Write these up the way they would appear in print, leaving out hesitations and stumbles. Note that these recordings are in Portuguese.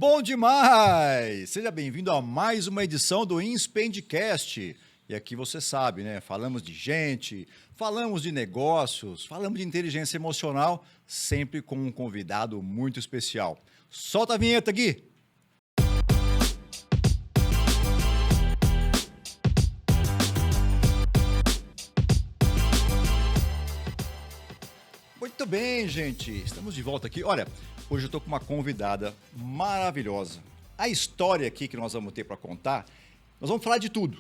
Bom demais! Seja bem-vindo a mais uma edição do Inspendcast. E aqui você sabe, né? Falamos de gente, falamos de negócios, falamos de inteligência emocional, sempre com um convidado muito especial. Solta a vinheta, Gui! Muito bem, gente. Estamos de volta aqui. Olha, hoje eu estou com uma convidada maravilhosa. A história aqui que nós vamos ter para contar, nós vamos falar de tudo.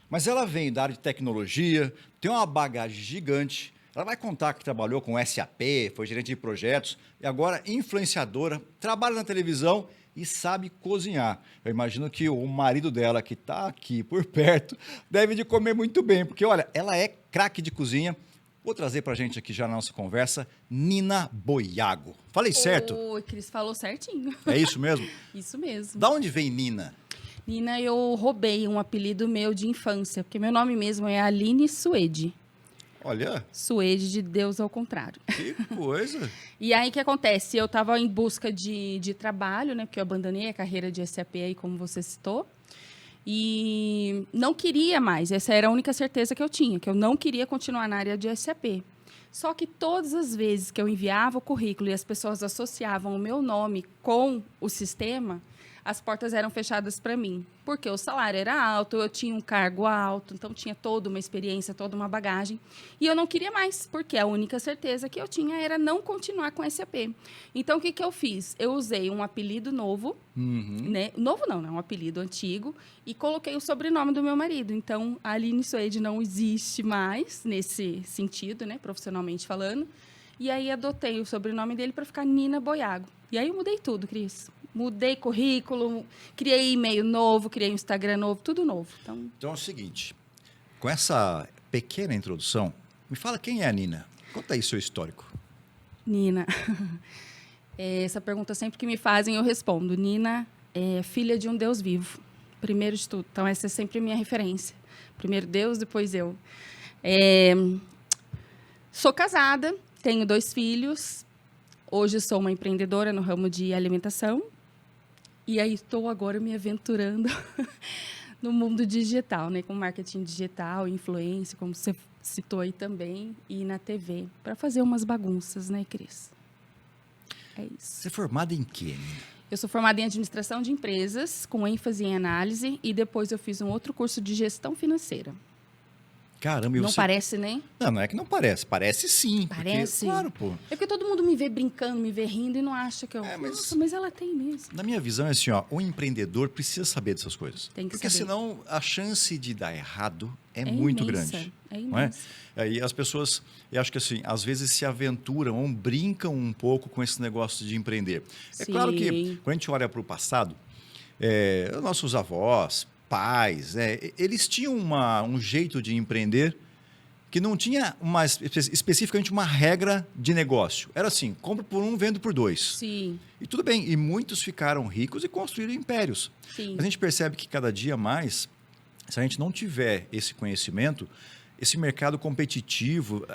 Mas ela vem da área de tecnologia, tem uma bagagem gigante. Ela vai contar que trabalhou com SAP, foi gerente de projetos e agora influenciadora, trabalha na televisão e sabe cozinhar. Eu imagino que o marido dela, que está aqui por perto, deve de comer muito bem, porque, olha, ela é craque de cozinha. Vou trazer para a gente aqui já na nossa conversa, Nina Boyago. Falei certo? Oi, Cris, falou certinho. É isso mesmo? Isso mesmo. Da onde vem Nina? Nina, eu roubei um apelido meu de infância, porque meu nome mesmo é Aline Suede. Olha, Suede de Deus ao contrário. que coisa. E aí, o que acontece? Eu estava em busca de trabalho, né? Porque eu abandonei a carreira de SAP aí, como você citou. E não queria mais. Essa era a única certeza que eu tinha, que eu não queria continuar na área de SAP. Só que todas as vezes que eu enviava o currículo e as pessoas associavam o meu nome com o sistema, as portas eram fechadas para mim. Porque o salário era alto, eu tinha um cargo alto, então tinha toda uma experiência, toda uma bagagem. E eu não queria mais, porque a única certeza que eu tinha era não continuar com SAP. Então, o que eu fiz? Eu usei um apelido novo, né? Novo não, né? Um apelido antigo, e coloquei o sobrenome do meu marido. Então, a Aline Suede não existe mais, nesse sentido, né? Profissionalmente falando. E aí, adotei o sobrenome dele para ficar Nina Boyago. E aí, eu mudei tudo, Cris. Mudei currículo, criei e-mail novo, criei um Instagram novo, tudo novo. Então é o seguinte, com essa pequena introdução, me fala quem é a Nina. Conta aí seu histórico. Nina, essa pergunta sempre que me fazem eu respondo. Nina é filha de um Deus vivo, primeiro de tudo. Então essa é sempre a minha referência. Primeiro Deus, depois eu. Sou casada, tenho 2 filhos. Hoje sou uma empreendedora no ramo de alimentação. E aí estou agora me aventurando no mundo digital, né? Com marketing digital, influência, como você citou aí também, e na TV, para fazer umas bagunças, né, Cris? É isso. Você é formada em quê, Nina? Eu sou formada em administração de empresas, com ênfase em análise, e depois eu fiz um outro curso de gestão financeira. Caramba, e Não você... parece, né? Não, não é que não parece. Parece sim. Parece? Porque, claro, pô. É porque todo mundo me vê brincando, me vê rindo e não acha que eu... mas... Nossa, mas ela tem mesmo. Na minha visão é assim, ó, o empreendedor precisa saber dessas coisas. Tem que porque saber. Senão a chance de dar errado é muito imensa, grande. É não é? imensa. Aí as pessoas, eu acho que assim, às vezes se aventuram ou brincam um pouco com esse negócio de empreender. É claro que quando a gente olha para o passado, nossos avós, pais, eles tinham um jeito de empreender que não tinha especificamente uma regra de negócio. Era assim, compro por 1, vendo por 2. Sim. E tudo bem, e muitos ficaram ricos e construíram impérios. Sim. Mas a gente percebe que cada dia mais, se a gente não tiver esse conhecimento, esse mercado competitivo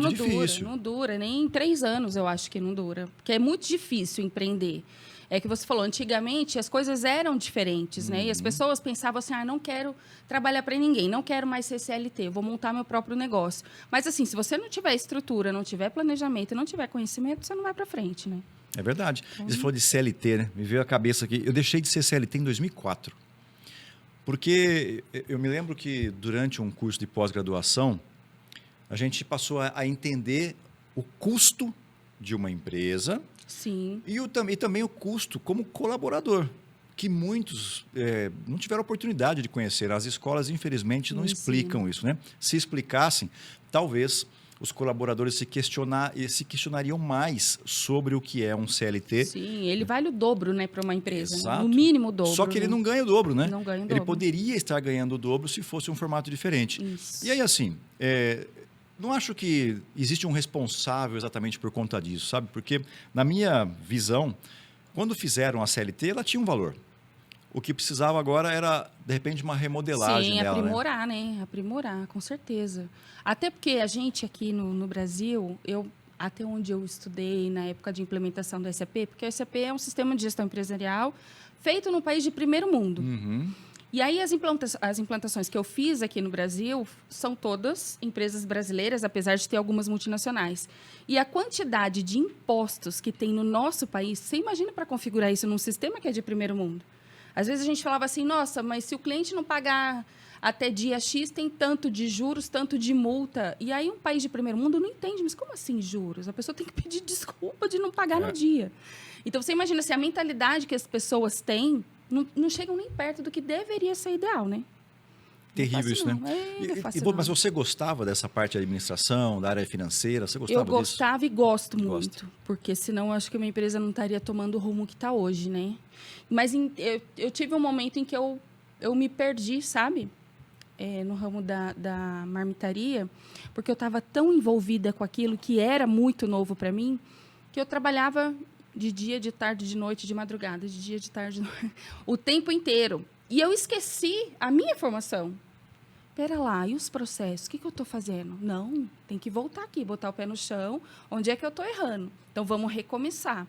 muito difícil. Não dura, nem em 3 anos eu acho que não dura. Porque é muito difícil empreender. É que você falou, antigamente as coisas eram diferentes, né? E as pessoas pensavam assim, não quero trabalhar para ninguém, não quero mais ser CLT, vou montar meu próprio negócio. Mas assim, se você não tiver estrutura, não tiver planejamento, não tiver conhecimento, você não vai para frente, né? É verdade. Você falou de CLT, né? Me veio a cabeça aqui. Eu deixei de ser CLT em 2004. Porque eu me lembro que durante um curso de pós-graduação, a gente passou a entender o custo de uma empresa. Sim. E também o custo como colaborador, que muitos não tiveram oportunidade de conhecer. As escolas, infelizmente, não explicam isso, né? Se explicassem, talvez os colaboradores se questionariam mais sobre o que é um CLT. Sim, ele vale o dobro, né, para uma empresa. Exato. Né? No mínimo o dobro. Só que ele não ganha o dobro, né? Não ganha o dobro. Ele poderia estar ganhando o dobro se fosse um formato diferente. Isso. E aí, assim, não acho que existe um responsável exatamente por conta disso, sabe? Porque, na minha visão, quando fizeram a CLT, ela tinha um valor. O que precisava agora era, de repente, uma remodelagem dela. Sim, aprimorar, né? Aprimorar, com certeza. Até porque a gente aqui no Brasil, até onde eu estudei na época de implementação do SAP, porque o SAP é um sistema de gestão empresarial feito num país de primeiro mundo. Uhum. E aí as implantações que eu fiz aqui no Brasil são todas empresas brasileiras, apesar de ter algumas multinacionais. E a quantidade de impostos que tem no nosso país, você imagina para configurar isso num sistema que é de primeiro mundo? Às vezes a gente falava assim, nossa, mas se o cliente não pagar até dia X, tem tanto de juros, tanto de multa. E aí um país de primeiro mundo não entende, mas como assim juros? A pessoa tem que pedir desculpa de não pagar no dia. Então, você imagina, se a mentalidade que as pessoas têm não chegam nem perto do que deveria ser ideal, né? Terrível isso, né? Mas você gostava dessa parte de administração, da área financeira? Você gostava disso? Eu gostava e gosto muito. Porque senão eu acho que a minha empresa não estaria tomando o rumo que está hoje, né? Mas eu tive um momento em que eu me perdi, sabe? No ramo da marmitaria, porque eu estava tão envolvida com aquilo que era muito novo para mim, que eu trabalhava de dia, de tarde, de noite, de madrugada, de dia, de tarde, de noite, o tempo inteiro. E eu esqueci a minha formação. Espera lá, e os processos? O que eu estou fazendo? Não, tem que voltar aqui, botar o pé no chão. Onde é que eu estou errando? Então, vamos recomeçar.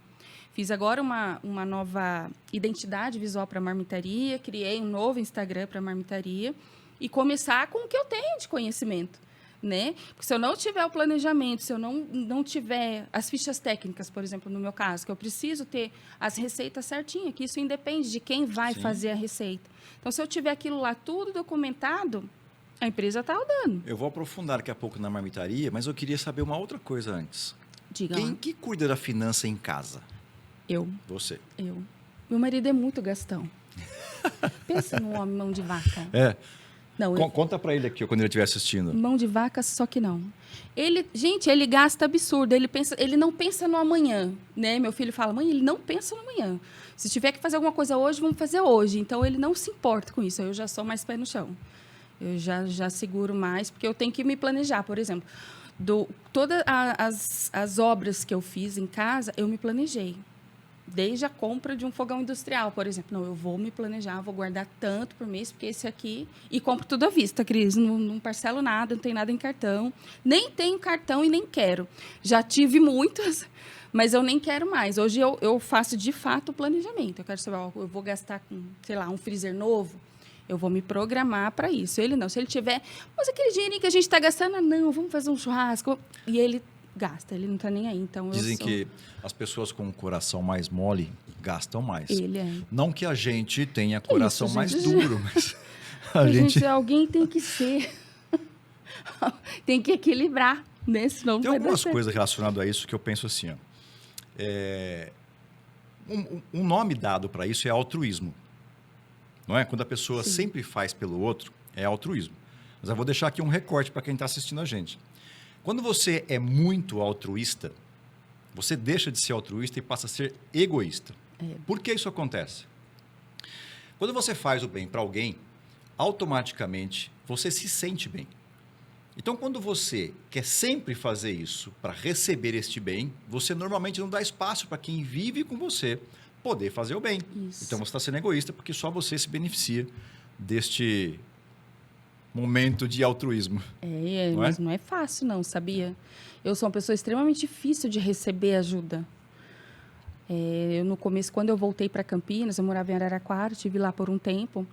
Fiz agora uma nova identidade visual para a marmitaria, criei um novo Instagram para a marmitaria e começar com o que eu tenho de conhecimento. Né? Porque se eu não tiver o planejamento, se eu não tiver as fichas técnicas, por exemplo, no meu caso, que eu preciso ter as receitas certinhas, que isso independe de quem vai fazer a receita. Então, se eu tiver aquilo lá tudo documentado, a empresa está rodando. Eu vou aprofundar daqui a pouco na marmitaria, mas eu queria saber uma outra coisa antes. Diga Quem lá. que cuida da finança em casa? Eu. Você. Eu. Meu marido é muito gastão. Pensa num homem mão de vaca. Não, conta para ele aqui, quando ele estiver assistindo. Mão de vaca, só que não. Ele gasta absurdo. Ele não pensa no amanhã, né? Meu filho fala, mãe, ele não pensa no amanhã. Se tiver que fazer alguma coisa hoje, vamos fazer hoje. Então, ele não se importa com isso. Eu já sou mais pé no chão. Eu já seguro mais, porque eu tenho que me planejar. Por exemplo, todas as obras que eu fiz em casa, eu me planejei. Desde a compra de um fogão industrial, por exemplo. Não, eu vou me planejar, vou guardar tanto por mês, porque esse aqui... E compro tudo à vista, Cris. Não parcelo nada, não tem nada em cartão. Nem tenho cartão e nem quero. Já tive muitas, mas eu nem quero mais. Hoje eu faço, de fato, o planejamento. Eu quero saber, eu vou gastar com, sei lá, um freezer novo. Eu vou me programar para isso. Ele não. Se ele tiver... Mas aquele dinheirinho que a gente está gastando, não, vamos fazer um churrasco. E ele... gasta, ele não está nem aí. Então, dizem que as pessoas com o coração mais mole gastam mais. Ele é. Não que a gente tenha coração mais gente? duro, mas a gente... Alguém tem que ser... tem que equilibrar, né? Senão tem vai algumas dar coisas relacionadas a isso que eu penso assim. Ó. Um nome dado para isso é altruísmo. Não é? Quando a pessoa sempre faz pelo outro, é altruísmo. Mas eu vou deixar aqui um recorte para quem está assistindo a gente. Quando você é muito altruísta, você deixa de ser altruísta e passa a ser egoísta. Por que isso acontece? Quando você faz o bem para alguém, automaticamente você se sente bem. Então, quando você quer sempre fazer isso para receber este bem, você normalmente não dá espaço para quem vive com você poder fazer o bem. Isso. Então, você está sendo egoísta porque só você se beneficia deste momento de altruísmo. Mas não é fácil, não, sabia? Eu sou uma pessoa extremamente difícil de receber ajuda. Eu, no começo, quando eu voltei para Campinas, eu morava em Araraquara, estive lá por um tempo.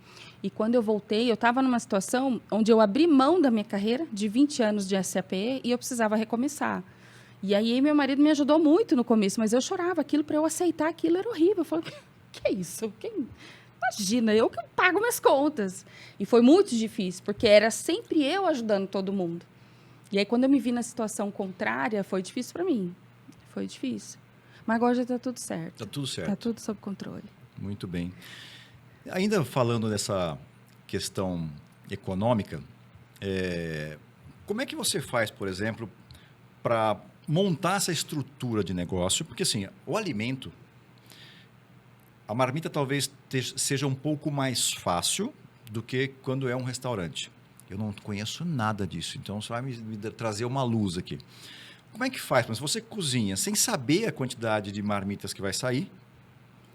E quando eu voltei, eu estava numa situação onde eu abri mão da minha carreira de 20 anos de SAP e eu precisava recomeçar. E aí, meu marido me ajudou muito no começo, mas eu chorava. Aquilo, para eu aceitar aquilo, era horrível. Eu falei, que é isso? Imagina, eu que pago minhas contas. E foi muito difícil, porque era sempre eu ajudando todo mundo. E aí, quando eu me vi na situação contrária, foi difícil para mim. Foi difícil. Mas agora já está tudo certo. Está tudo certo. Está tudo sob controle. Muito bem. Ainda falando dessa questão econômica, como é que você faz, por exemplo, para montar essa estrutura de negócio? Porque, assim, o alimento... A marmita talvez seja um pouco mais fácil do que quando é um restaurante. Eu não conheço nada disso, então você vai me trazer uma luz aqui. Como é que faz? Mas você cozinha sem saber a quantidade de marmitas que vai sair?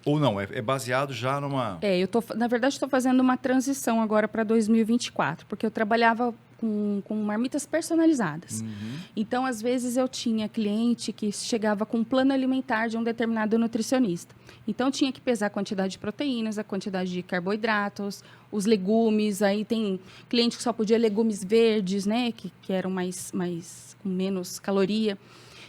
Ou não? É baseado já numa... Na verdade, estou fazendo uma transição agora para 2024, porque eu trabalhava com marmitas personalizadas. Então, às vezes, eu tinha cliente que chegava com um plano alimentar de um determinado nutricionista. Então, tinha que pesar a quantidade de proteínas, a quantidade de carboidratos, os legumes. Aí tem cliente que só podia legumes verdes, né? Que eram com menos caloria.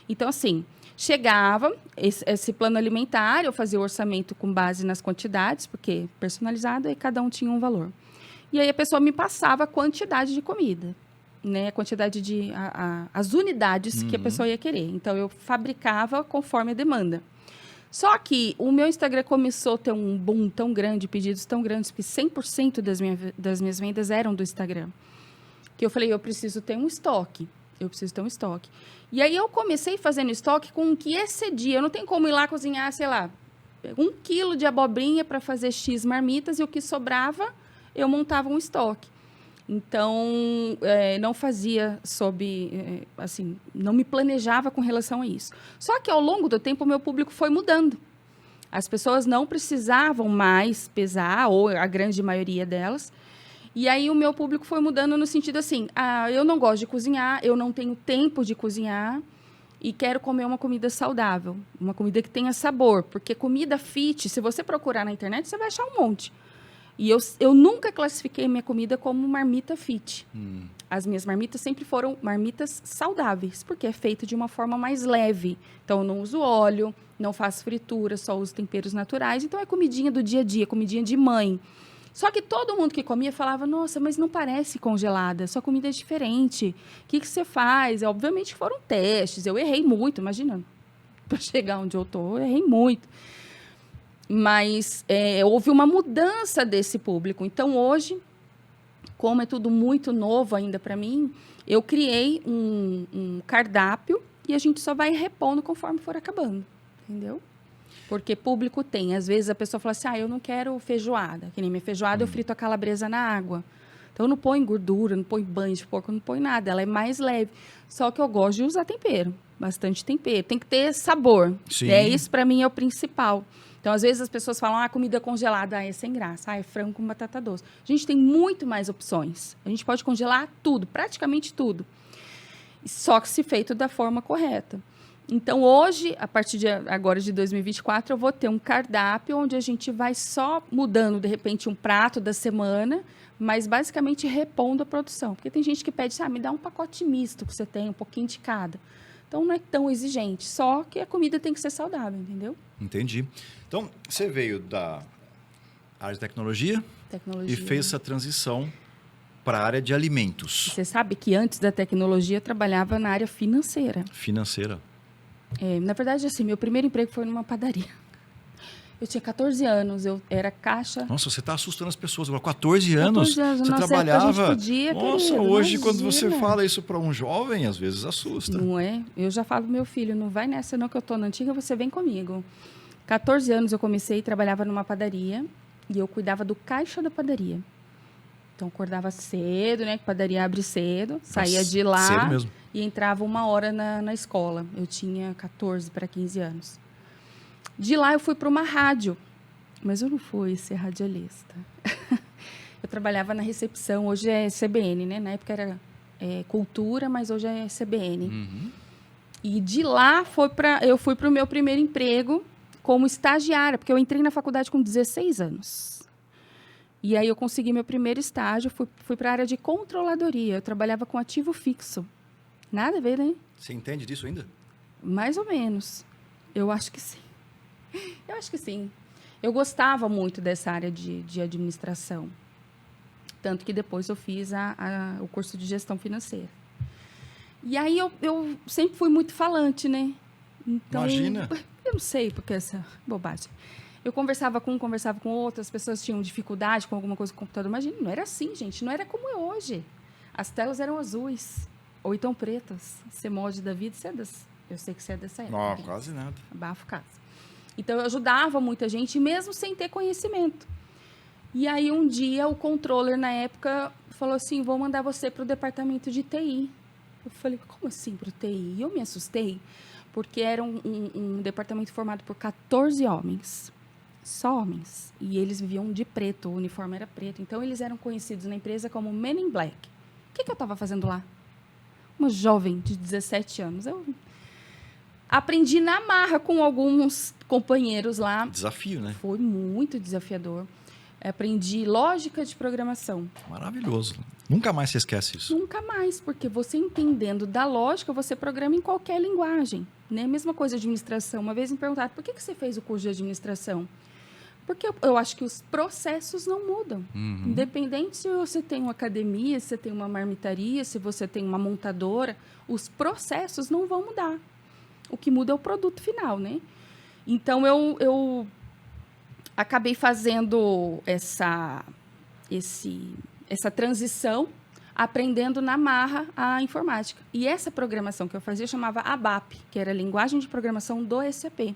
Então, assim, chegava esse plano alimentar, eu fazia o orçamento com base nas quantidades, porque personalizado, e cada um tinha um valor. E aí a pessoa me passava a quantidade de comida, né? A quantidade as unidades que a pessoa ia querer. Então, eu fabricava conforme a demanda. Só que o meu Instagram começou a ter um boom tão grande, pedidos tão grandes, que 100% das minhas vendas eram do Instagram. Que eu falei, eu preciso ter um estoque. E aí, eu comecei fazendo estoque com o que excedia. Eu não tenho como ir lá cozinhar, sei lá, 1 quilo de abobrinha para fazer X marmitas, e o que sobrava, eu montava um estoque. Então, não fazia assim, não me planejava com relação a isso. Só que, ao longo do tempo, o meu público foi mudando. As pessoas não precisavam mais pesar, ou a grande maioria delas. E aí, o meu público foi mudando no sentido assim, eu não gosto de cozinhar, eu não tenho tempo de cozinhar e quero comer uma comida saudável, uma comida que tenha sabor. Porque comida fit, se você procurar na internet, você vai achar um monte. E eu nunca classifiquei minha comida como marmita fit. As minhas marmitas sempre foram marmitas saudáveis, porque é feito de uma forma mais leve. Então, eu não uso óleo, não faço fritura, só uso temperos naturais. Então, é comidinha do dia a dia, comidinha de mãe. Só que todo mundo que comia falava, nossa, mas não parece congelada, sua comida é diferente. O que você faz? Obviamente foram testes, eu errei muito, imagina. Para chegar onde eu estou, eu errei muito. Mas houve uma mudança desse público. Então, hoje, como é tudo muito novo ainda para mim, eu criei um cardápio e a gente só vai repondo conforme for acabando, entendeu? Porque público tem. Às vezes, a pessoa fala assim, eu não quero feijoada. Que nem minha feijoada, eu frito a calabresa na água. Então, eu não ponho gordura, não ponho banho de porco, não ponho nada. Ela é mais leve. Só que eu gosto de usar tempero, bastante tempero. Tem que ter sabor. Sim. Isso, para mim, é o principal. Então, às vezes, as pessoas falam, comida congelada, é sem graça. É frango com batata doce. A gente tem muito mais opções. A gente pode congelar tudo, praticamente tudo. Só que se feito da forma correta. Então, hoje, a partir de agora de 2024, eu vou ter um cardápio onde a gente vai só mudando, de repente, um prato da semana, mas basicamente repondo a produção. Porque tem gente que pede, me dá um pacote misto que você tem, um pouquinho de cada. Então, não é tão exigente, só que a comida tem que ser saudável, entendeu? Entendi. Então, você veio da área de tecnologia e fez essa transição para a área de alimentos. Você sabe que antes da tecnologia eu trabalhava na área financeira. Financeira. Na verdade, assim, meu primeiro emprego foi numa padaria. Eu tinha 14 anos, eu era caixa. Nossa, você está assustando as pessoas. Agora, 14 anos, você trabalhava. A gente podia, nossa, querido, hoje, imagina. quando você fala isso para um jovem, às vezes assusta. Não é? Eu já falo pro meu filho, não vai nessa não que eu tô na antiga, você vem comigo. 14 anos eu comecei, trabalhava numa padaria e eu cuidava do caixa da padaria. Então, acordava cedo, né? Que a padaria abre cedo, saía de lá cedo mesmo. E entrava 1 hora na escola. Eu tinha 14 para 15 anos. De lá, eu fui para uma rádio, mas eu não fui ser radialista. Eu trabalhava na recepção, hoje é CBN, né? Na época era Cultura, mas hoje é CBN. E de lá, eu fui para o meu primeiro emprego como estagiária, porque eu entrei na faculdade com 16 anos. E aí eu consegui meu primeiro estágio, fui para a área de controladoria. Eu trabalhava com ativo fixo. Nada a ver, né? Você entende disso ainda? Mais ou menos. Eu acho que sim. Eu gostava muito dessa área de administração. Tanto que depois eu fiz o curso de gestão financeira. E aí eu sempre fui muito falante, né? Então, imagina. Eu não sei porque essa bobagem. Eu conversava com outro, as pessoas tinham dificuldade com alguma coisa com o computador. Imagina, não era assim, gente. Não era como é hoje. As telas eram azuis. Ou então pretas. Você molde da vida, eu sei que você é dessa época. Não, quase nada. Abafo casa. Então, eu ajudava muita gente, mesmo sem ter conhecimento. E aí, um dia, o controller, na época, falou assim, vou mandar você para o departamento de TI. Eu falei, como assim para o TI? E eu me assustei, porque era um departamento formado por 14 homens. Só homens. E eles viviam de preto, o uniforme era preto. Então, eles eram conhecidos na empresa como Men in Black, que eu estava fazendo lá? Uma jovem de 17 anos. Eu aprendi na marra com alguns companheiros lá. Desafio, né? Foi muito desafiador. Aprendi lógica de programação. Maravilhoso. Nunca mais você esquece isso. Nunca mais, porque você entendendo da lógica, você programa em qualquer linguagem. Né? Mesma coisa de administração. Uma vez me perguntaram, por que você fez o curso de administração? Porque eu acho que os processos não mudam. Independente se você tem uma academia, se você tem uma marmitaria, se você tem uma montadora, os processos não vão mudar. O que muda é o produto final, né? Então, eu acabei fazendo essa transição, aprendendo na marra a informática. E essa programação que eu fazia chamava ABAP, que era a linguagem de programação do SAP.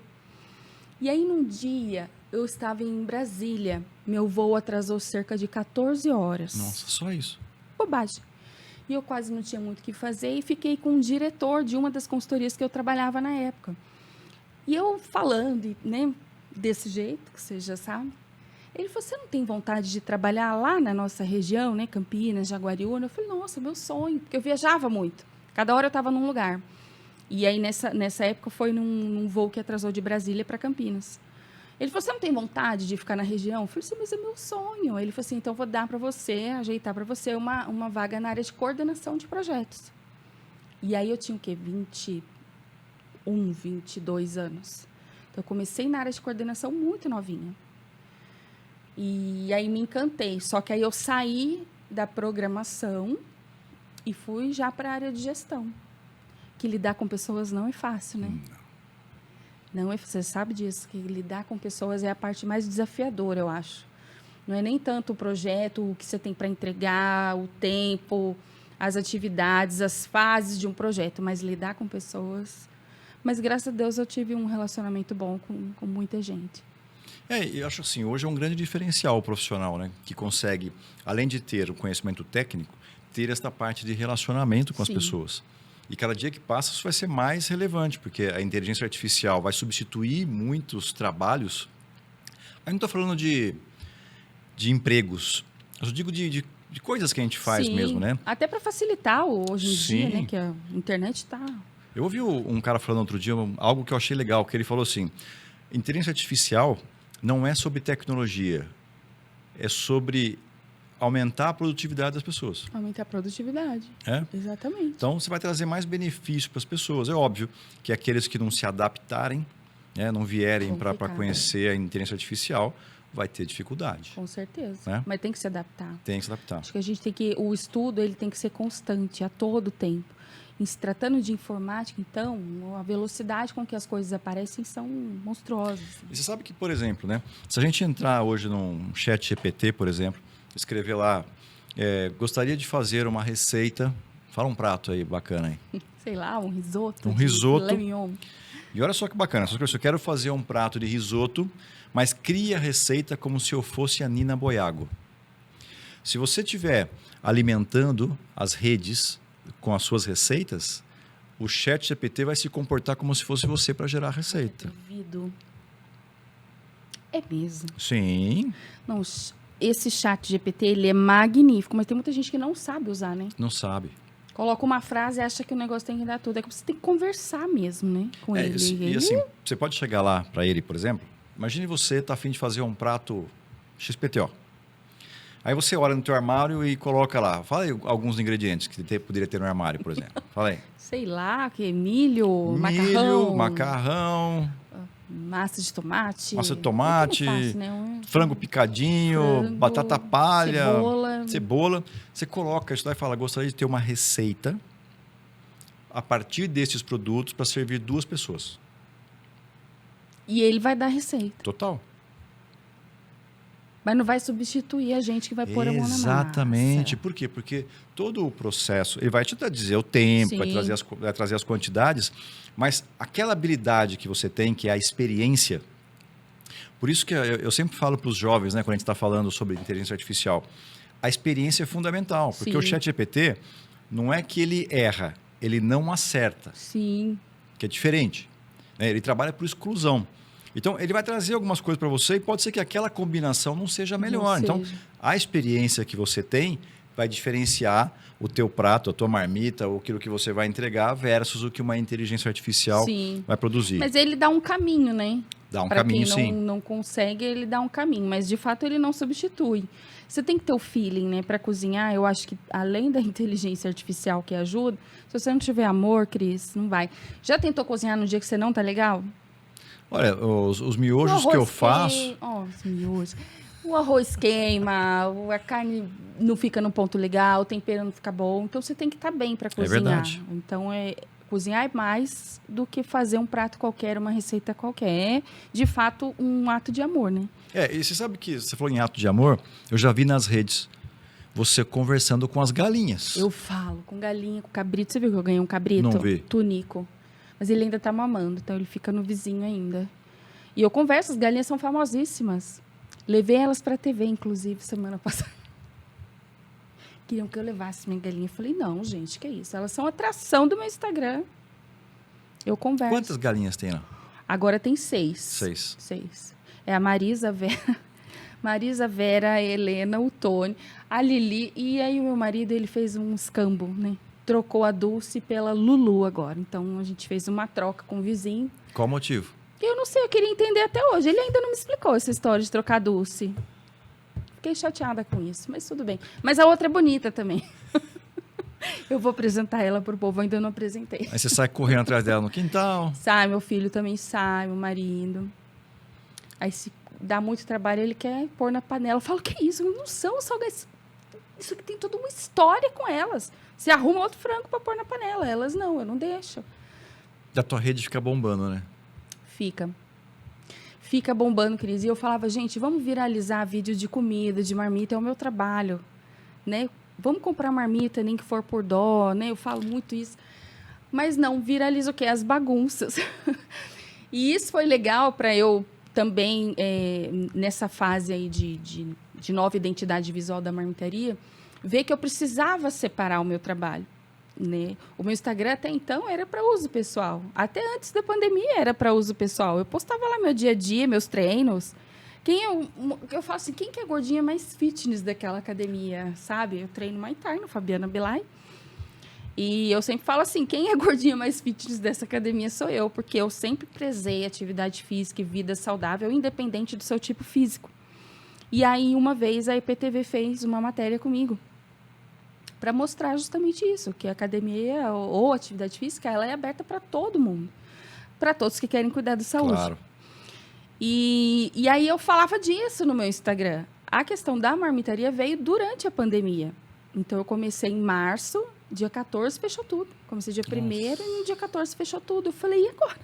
E aí, num dia, eu estava em Brasília. Meu voo atrasou cerca de 14 horas. Nossa, só isso. Bobagem. E eu quase não tinha muito o que fazer e fiquei com o diretor de uma das consultorias que eu trabalhava na época. E eu falando, né, desse jeito, que você já sabe. Ele falou, você não tem vontade de trabalhar lá na nossa região, né, Campinas, Jaguariúna? Eu falei, nossa, meu sonho, porque eu viajava muito. Cada hora eu estava num lugar. E aí, nessa época, foi num voo que atrasou de Brasília para Campinas. Ele falou, você não tem vontade de ficar na região? Eu falei assim, mas é meu sonho. Ele falou assim, então eu vou dar para você, ajeitar para você uma vaga na área de coordenação de projetos. E aí eu tinha o quê? 21, 22 anos. Então eu comecei na área de coordenação muito novinha. E aí me encantei. Só que aí eu saí da programação e fui já para a área de gestão. Que lidar com pessoas não é fácil, né? Não é, você sabe disso, que lidar com pessoas é a parte mais desafiadora, eu acho. Não é nem tanto o projeto, o que você tem para entregar, o tempo, as atividades, as fases de um projeto, mas lidar com pessoas. Mas, graças a Deus, eu tive um relacionamento bom com muita gente. Eu acho assim, hoje é um grande diferencial o profissional, né? Que consegue, além de ter o conhecimento técnico, ter esta parte de relacionamento com as pessoas. E cada dia que passa, isso vai ser mais relevante, porque a inteligência artificial vai substituir muitos trabalhos. Eu não estou falando de empregos, eu digo de coisas que a gente faz mesmo, né? Até para facilitar hoje em dia, né? Que a internet está... Eu ouvi um cara falando outro dia algo que eu achei legal, que ele falou assim, inteligência artificial não é sobre tecnologia, é sobre aumentar a produtividade das pessoas. Aumentar a produtividade. É? Exatamente. Então, você vai trazer mais benefício para as pessoas. É óbvio que aqueles que não se adaptarem, né, não vierem para conhecer a inteligência artificial, vai ter dificuldade. Com certeza. Né? Mas tem que se adaptar. Tem que se adaptar. Acho que a gente tem que... O estudo ele tem que ser constante, a todo tempo. Em se tratando de informática, então, a velocidade com que as coisas aparecem são monstruosas. E você sabe que, por exemplo, né, se a gente entrar hoje num chat GPT, por exemplo, escrever lá, gostaria de fazer uma receita, fala um prato aí bacana aí. Sei lá, um risoto. Um risoto. Filé mignon. E olha só que bacana, eu quero fazer um prato de risoto, mas cria a receita como se eu fosse a Nina Boiago. Se você estiver alimentando as redes com as suas receitas, o chat GPT vai se comportar como se fosse você para gerar a receita. Duvido. É mesmo. Sim. Não, esse chat GPT, ele é magnífico, mas tem muita gente que não sabe usar, né? Não sabe. Coloca uma frase e acha que o negócio tem que dar tudo. É que você tem que conversar mesmo, né? Com ele. E assim, você pode chegar lá para ele, por exemplo, imagine você tá a fim de fazer um prato XPTO. Aí você olha no teu armário e coloca lá. Fala aí alguns ingredientes que poderia ter no armário, por exemplo. Fala aí. Sei lá, que milho, macarrão. Macarrão. Massa de tomate. Massa de tomate. Fácil, né? Frango picadinho, Frango, batata palha. Cebola. Você coloca isso lá e fala, gostaria de ter uma receita a partir desses produtos para servir 2 pessoas. E ele vai dar receita. Total. Mas não vai substituir a gente que vai pôr a mão na massa. Exatamente. Por quê? Porque todo o processo, ele vai te dizer o tempo, vai trazer as quantidades, mas aquela habilidade que você tem, que é a experiência, por isso que eu sempre falo para os jovens, né, quando a gente está falando sobre inteligência artificial, a experiência é fundamental, porque o ChatGPT não é que ele erra, ele não acerta. Sim. Que é diferente. Né? Ele trabalha por exclusão. Então, ele vai trazer algumas coisas para você e pode ser que aquela combinação não seja a melhor. Então, a experiência que você tem vai diferenciar o teu prato, a tua marmita, ou aquilo que você vai entregar versus o que uma inteligência artificial Sim. vai produzir. Mas ele dá um caminho, né? Dá um Para caminho, quem sim. não consegue, ele dá um caminho. Mas, de fato, ele não substitui. Você tem que ter o feeling, né? Para cozinhar, eu acho que, além da inteligência artificial que ajuda, se você não tiver amor, Cris, não vai. Já tentou cozinhar no dia que você não tá legal? Olha, os miojos que eu faço... Os miojos. O arroz queima, a carne não fica no ponto legal, o tempero não fica bom. Então, você tem que estar bem para cozinhar. verdade. Então, cozinhar é mais do que fazer um prato qualquer, uma receita qualquer. É, de fato, um ato de amor, né? E você sabe que você falou em ato de amor, eu já vi nas redes você conversando com as galinhas. Eu falo com galinha, com cabrito. Você viu que eu ganhei um cabrito? Não vi. Tunico. Mas ele ainda tá mamando, então ele fica no vizinho ainda. E eu converso, as galinhas são famosíssimas. Levei elas pra TV, inclusive, semana passada. Queriam que eu levasse minha galinha. Eu falei, não, gente, que isso? Elas são atração do meu Instagram. Eu converso. Quantas galinhas tem lá? Agora tem 6. 6. É a Marisa Vera, a Helena, o Tony, a Lili. E aí o meu marido, ele fez um escambo, né? Trocou a Dulce pela Lulu agora. Então, a gente fez uma troca com o vizinho. Qual o motivo? Eu não sei, eu queria entender até hoje. Ele ainda não me explicou essa história de trocar a Dulce. Fiquei chateada com isso, mas tudo bem. Mas a outra é bonita também. Eu vou apresentar ela pro povo, ainda não apresentei. Aí você sai correndo atrás dela no quintal. Sai, meu filho também sai, meu marido. Aí se dá muito trabalho, ele quer pôr na panela. Eu falo, que isso? Não são salgados. Isso aqui tem toda uma história com elas. Você arruma outro frango para pôr na panela. Elas não, eu não deixo. Da tua rede fica bombando, né? Fica bombando, Cris. E eu falava, gente, vamos viralizar vídeo de comida, de marmita, é o meu trabalho, né? Vamos comprar marmita, nem que for por dó, né? Eu falo muito isso. Mas não, viraliza o quê? As bagunças. E isso foi legal para eu também, nessa fase aí de nova identidade visual da marmitaria, ver que eu precisava separar o meu trabalho. Né? O meu Instagram até então era para uso pessoal. Até antes da pandemia era para uso pessoal. Eu postava lá meu dia a dia, meus treinos. Eu falo assim, quem que é a gordinha mais fitness daquela academia, sabe? Eu treino Muay Thai no Fabiana Belay. E eu sempre falo assim, quem é a gordinha mais fitness dessa academia sou eu, porque eu sempre prezei atividade física e vida saudável, independente do seu tipo físico. E aí, uma vez, a IPTV fez uma matéria comigo, para mostrar justamente isso, que a academia ou atividade física, ela é aberta para todo mundo, para todos que querem cuidar da saúde. Claro. E aí eu falava disso no meu Instagram. A questão da marmitaria veio durante a pandemia. Então, eu comecei em março, dia 14 fechou tudo. Comecei dia 1º e no dia 14 fechou tudo. Eu falei, e agora?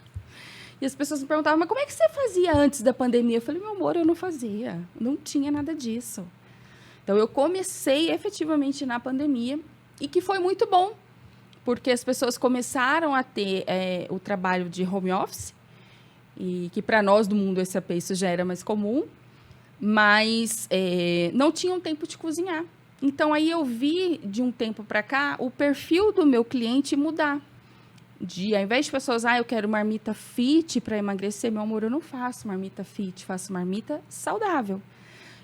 E as pessoas me perguntavam, mas como é que você fazia antes da pandemia? Eu falei, meu amor, eu não fazia. Não tinha nada disso. Então, eu comecei efetivamente na pandemia e que foi muito bom, porque as pessoas começaram a ter o trabalho de home office, e que para nós do mundo SAP isso já era mais comum, mas não tinham tempo de cozinhar. Então, aí eu vi, de um tempo para cá, o perfil do meu cliente mudar. Ao invés de pessoas, eu quero marmita fit para emagrecer, meu amor, eu não faço marmita fit, faço marmita saudável.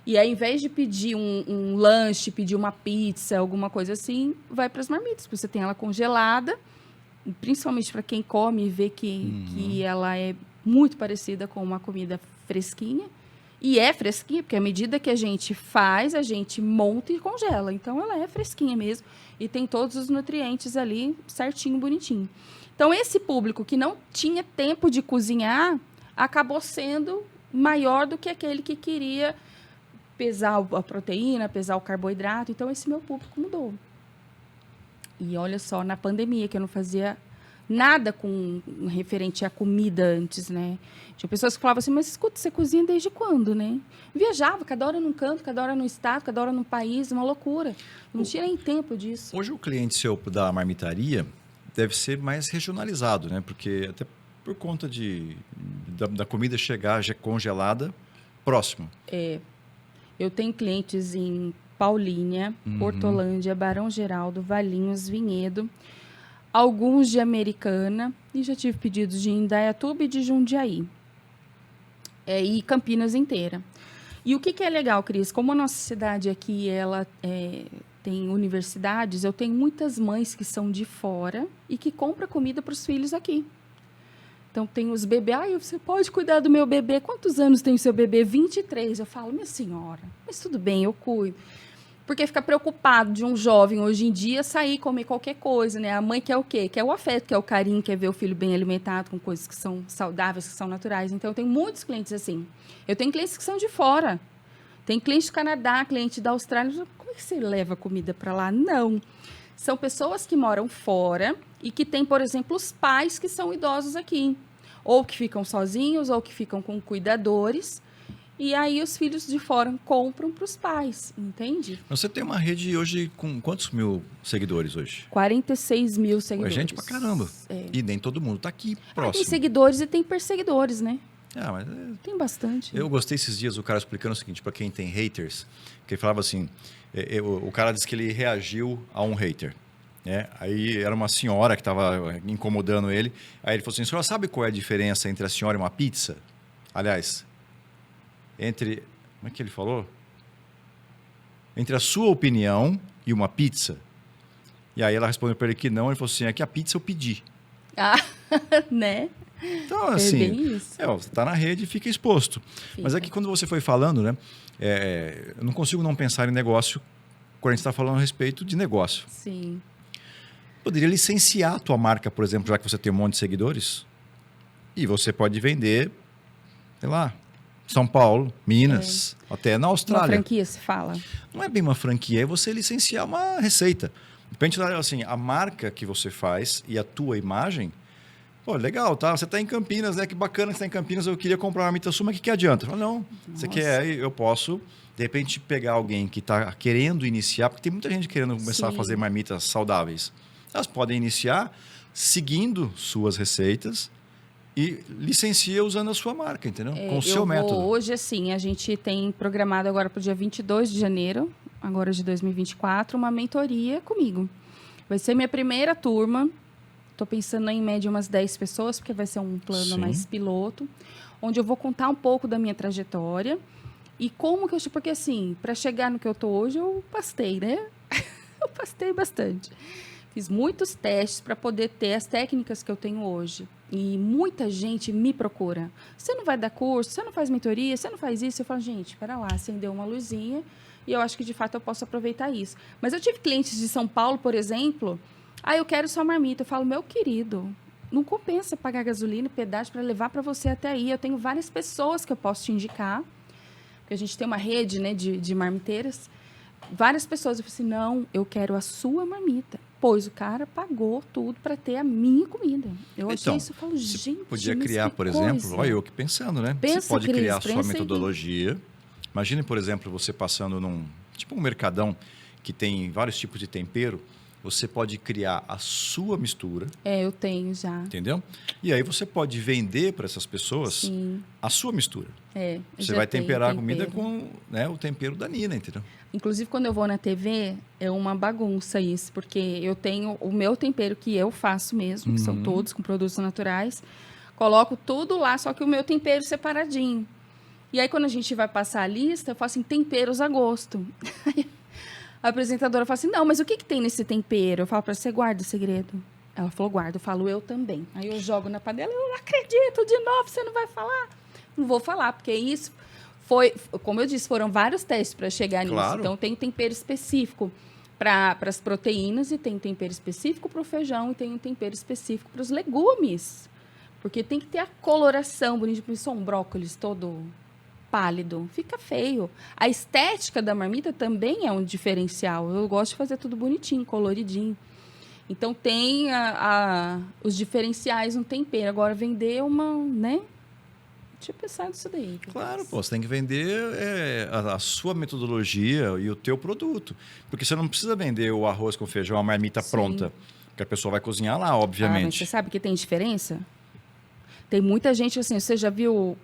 E aí, ao invés de pedir um lanche, pedir uma pizza, alguma coisa assim, vai para as marmitas. Você tem ela congelada, principalmente para quem come e vê que ela é muito parecida com uma comida fresquinha. E é fresquinha, porque à medida que a gente faz, a gente monta e congela. Então, ela é fresquinha mesmo. E tem todos os nutrientes ali certinho, bonitinho. Então, esse público que não tinha tempo de cozinhar, acabou sendo maior do que aquele que queria pesar a proteína, pesar o carboidrato. Então, esse meu público mudou. E olha só, na pandemia, que eu não fazia nada com referente à comida antes, né? Tinha pessoas que falavam assim, mas escuta, você cozinha desde quando, né? Viajava, cada hora num canto, cada hora num estado, cada hora num país, uma loucura. Não tinha nem tempo disso. Hoje o cliente seu da marmitaria deve ser mais regionalizado, né? Porque até por conta da comida chegar já congelada próximo. Eu tenho clientes em Paulínia, Hortolândia, Barão Geraldo, Valinhos, Vinhedo, alguns de Americana, e já tive pedidos de Indaiatuba e de Jundiaí. E Campinas inteira. E o que é legal, Cris? Como a nossa cidade aqui, ela tem universidades, eu tenho muitas mães que são de fora e que compram comida para os filhos aqui. Então, tem os bebês. Você pode cuidar do meu bebê. Quantos anos tem o seu bebê? 23. Eu falo, minha senhora, mas tudo bem, eu cuido. Porque fica preocupado de um jovem, hoje em dia, sair e comer qualquer coisa, né? A mãe quer o quê? Quer o afeto, quer o carinho, quer ver o filho bem alimentado, com coisas que são saudáveis, que são naturais. Então, eu tenho muitos clientes assim. Eu tenho clientes que são de fora. Tem cliente do Canadá, cliente da Austrália. Como é que você leva comida para lá? Não. São pessoas que moram fora e que têm, por exemplo, os pais que são idosos aqui. Ou que ficam sozinhos, ou que ficam com cuidadores. E aí os filhos de fora compram para os pais, entende? Você tem uma rede hoje com quantos mil seguidores hoje? 46 mil seguidores. É gente pra caramba. E nem todo mundo tá aqui próximo. Tem seguidores e tem perseguidores, né? Mas tem bastante. Eu gostei esses dias, o cara explicando o seguinte, para quem tem haters, que ele falava assim, o cara disse que ele reagiu a um hater. Né? Aí era uma senhora que estava incomodando ele. Aí ele falou assim, a senhora sabe qual é a diferença entre a senhora e uma pizza? Aliás, entre... Como é que ele falou? Entre a sua opinião e uma pizza. E aí ela respondeu para ele que não. Ele falou assim, é que a pizza eu pedi. Né? Então, assim, você está na rede e fica exposto. Fica. Mas é que quando você foi falando, né? Eu não consigo não pensar em negócio quando a gente está falando a respeito de negócio. Sim. Poderia licenciar a tua marca, por exemplo, já que você tem um monte de seguidores. E você pode vender, sei lá, São Paulo, Minas, até na Austrália. Uma franquia, se fala. Não é bem uma franquia, é você licenciar uma receita. Depende, assim, a marca que você faz e a tua imagem. Pô, legal, tá? Você está em Campinas, né? Que bacana que você está em Campinas, eu queria comprar uma marmita sua, mas que adianta? Fala, não, você quer, eu posso, de repente, pegar alguém que está querendo iniciar, porque tem muita gente querendo começar a fazer marmitas saudáveis. Elas podem iniciar seguindo suas receitas e licencia usando a sua marca, entendeu? Com o seu método. Hoje, assim, a gente tem programado agora para o dia 22 de janeiro, agora de 2024, uma mentoria comigo. Vai ser minha primeira turma. Estou pensando em média umas 10 pessoas, porque vai ser um plano mais piloto, onde eu vou contar um pouco da minha trajetória e como que eu... Porque, assim, para chegar no que eu estou hoje, eu pastei, né? Eu pastei bastante. Fiz muitos testes para poder ter as técnicas que eu tenho hoje. E muita gente me procura. Você não vai dar curso, você não faz mentoria, você não faz isso. Eu falo, gente, espera lá, acendeu uma luzinha e eu acho que, de fato, eu posso aproveitar isso. Mas eu tive clientes de São Paulo, por exemplo... eu quero sua marmita. Eu falo, meu querido, não compensa pagar gasolina e pedágio para levar para você até aí. Eu tenho várias pessoas que eu posso te indicar, porque a gente tem uma rede, né, de marmiteiras. Várias pessoas. Eu falei assim, não, eu quero a sua marmita. Pois o cara pagou tudo para ter a minha comida. Eu achei isso, eu falo, gente, podia criar, por exemplo, olha eu que pensando, né? Pensa, você pode criar a sua aí. metodologia. Imagine, por exemplo, você passando num mercadão que tem vários tipos de tempero. Você pode criar a sua mistura. Eu tenho já. Entendeu? E aí você pode vender para essas pessoas a sua mistura. Você vai temperar a comida com, né, o tempero da Nina, entendeu? Inclusive, quando eu vou na TV, é uma bagunça isso, porque eu tenho o meu tempero que eu faço mesmo, que são todos com produtos naturais. Coloco tudo lá, só que o meu tempero separadinho. E aí, quando a gente vai passar a lista, eu falo assim, temperos a gosto. A apresentadora fala assim, não, mas o que tem nesse tempero? Eu falo para você, guarda o segredo. Ela falou, guarda. Eu falo, eu também. Aí eu jogo na panela, eu não acredito, de novo, você não vai falar? Não vou falar, porque isso foi, como eu disse, foram vários testes para chegar nisso. Então, tem tempero específico para as proteínas e tem tempero específico para o feijão e tem um tempero específico para os legumes. Porque tem que ter a coloração bonita. Por isso, um brócolis todo... pálido, fica feio. A estética da marmita também é um diferencial. Eu gosto de fazer tudo bonitinho, coloridinho. Então, tem os diferenciais no tempero. Agora, vender uma, né? Deixa eu pensar nisso daí. Claro, pô, você tem que vender a sua metodologia e o teu produto. Porque você não precisa vender o arroz com feijão, a marmita pronta. Porque a pessoa vai cozinhar lá, obviamente. Mas você sabe que tem diferença? Tem muita gente, assim, você já viu...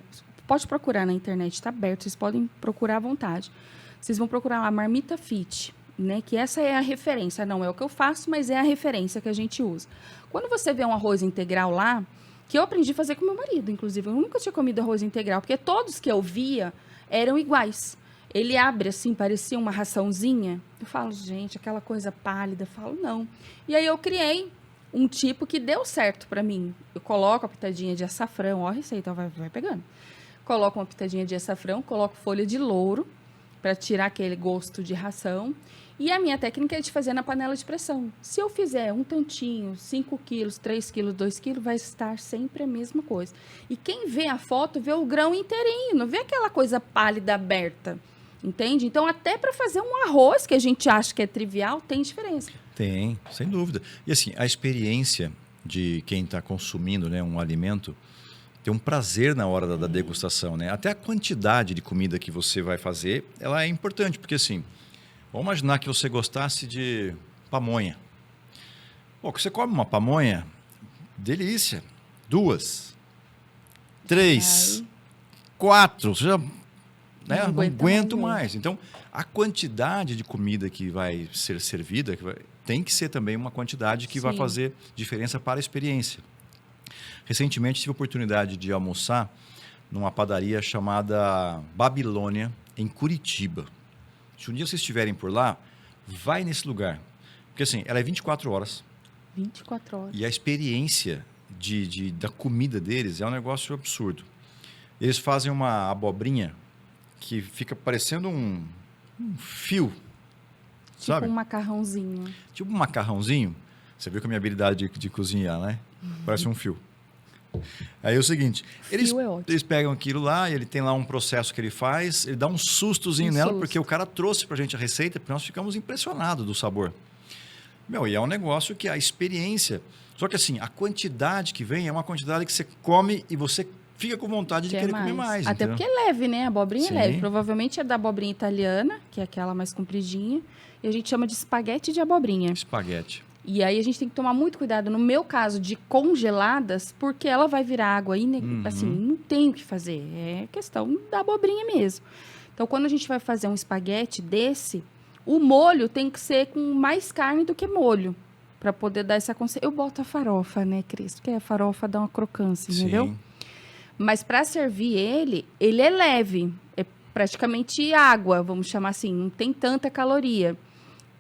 Pode procurar na internet, está aberto, vocês podem procurar à vontade. Vocês vão procurar lá Marmita Fit, né? Que essa é a referência. Não é o que eu faço, mas é a referência que a gente usa. Quando você vê um arroz integral lá, que eu aprendi a fazer com meu marido, inclusive. Eu nunca tinha comido arroz integral, porque todos que eu via eram iguais. Ele abre assim, parecia uma raçãozinha. Eu falo, gente, aquela coisa pálida. Eu falo, não. E aí eu criei um tipo que deu certo para mim. Eu coloco a pitadinha de açafrão, ó a receita, vai pegando. Coloco uma pitadinha de açafrão, coloco folha de louro para tirar aquele gosto de ração. E a minha técnica é de fazer na panela de pressão. Se eu fizer um tantinho, 5 quilos, 3 quilos, 2 quilos, vai estar sempre a mesma coisa. E quem vê a foto, vê o grão inteirinho, não vê aquela coisa pálida aberta. Entende? Então, até para fazer um arroz, que a gente acha que é trivial, tem diferença. Tem, sem dúvida. E assim, a experiência de quem está consumindo, né, um alimento tem um prazer na hora da degustação, né? Até a quantidade de comida que você vai fazer, ela é importante, porque assim, vamos imaginar que você gostasse de pamonha. Pô, você come uma pamonha, delícia. 2, 3, 4, você já... Né? Não aguento mais. Então, a quantidade de comida que vai ser servida tem que ser também uma quantidade que vai fazer diferença para a experiência. Recentemente, tive a oportunidade de almoçar numa padaria chamada Babilônia, em Curitiba. Se um dia vocês estiverem por lá, vai nesse lugar. Porque assim, ela é 24 horas. 24 horas. E a experiência da comida deles é um negócio absurdo. Eles fazem uma abobrinha que fica parecendo um fio, tipo sabe? Um macarrãozinho. Tipo um macarrãozinho. Você viu com a minha habilidade de cozinhar, né? Parece um fio. Aí é o seguinte, eles pegam aquilo lá, e ele tem lá um processo que ele faz, ele dá um sustozinho nela, porque o cara trouxe pra gente a receita, porque nós ficamos impressionados do sabor. E é um negócio que a experiência... Só que assim, a quantidade que vem é uma quantidade que você come e você fica com vontade de querer comer mais. Até entendeu? porque é leve, né? A abobrinha é leve. Provavelmente é da abobrinha italiana, que é aquela mais compridinha. E a gente chama de espaguete de abobrinha. Espaguete. E aí a gente tem que tomar muito cuidado, no meu caso, de congeladas, porque ela vai virar água aí, assim, não tem o que fazer. É questão da abobrinha mesmo. Então, quando a gente vai fazer um espaguete desse, o molho tem que ser com mais carne do que molho. Para poder dar essa consistência. Eu boto a farofa, né, Cris? Porque a farofa dá uma crocância, entendeu? Mas para servir ele é leve. É praticamente água, vamos chamar assim. Não tem tanta caloria.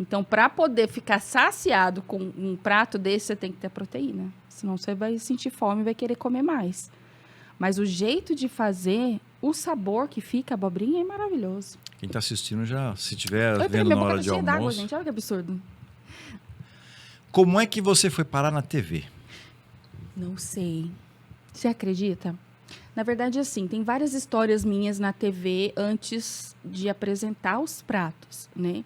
Então, para poder ficar saciado com um prato desse, você tem que ter proteína. Senão você vai sentir fome e vai querer comer mais. Mas o jeito de fazer, o sabor que fica a abobrinha é maravilhoso. Quem está assistindo já, se estiver vendo na hora de almoço... d'água, gente. Olha que absurdo. Como é que você foi parar na TV? Não sei. Você acredita? Na verdade, assim, tem várias histórias minhas na TV antes de apresentar os pratos, né?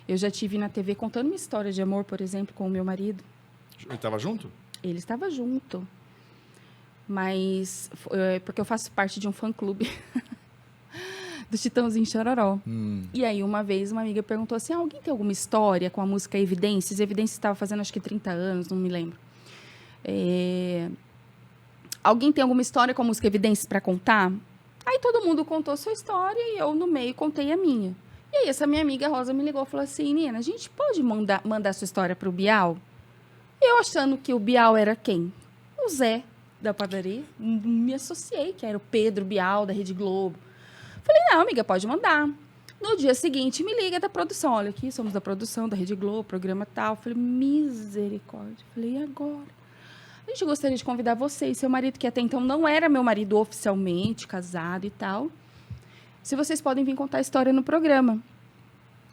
Eu já tive na TV contando uma história de amor, por exemplo, com o meu marido. Ele estava junto? Ele estava junto. Mas, porque eu faço parte de um fã-clube do Chitãozinho Chororó. E aí, uma vez, uma amiga perguntou assim, alguém tem alguma história com a música Evidências? Evidências estava fazendo, acho que 30 anos, não me lembro. Alguém tem alguma história com a música Evidências para contar? Aí todo mundo contou sua história e eu, no meio, contei a minha. E aí, essa minha amiga Rosa me ligou e falou assim, Nina, a gente pode mandar sua história para o Bial? Eu achando que o Bial era quem? O Zé, da padaria. Me associei, que era o Pedro Bial, da Rede Globo. Falei, não, amiga, pode mandar. No dia seguinte, me liga da produção. Olha aqui, somos da produção, da Rede Globo, programa tal. Falei, misericórdia. Falei, e agora? A gente gostaria de convidar você e seu marido, que até então não era meu marido oficialmente, casado e tal. Se vocês podem vir contar a história no programa.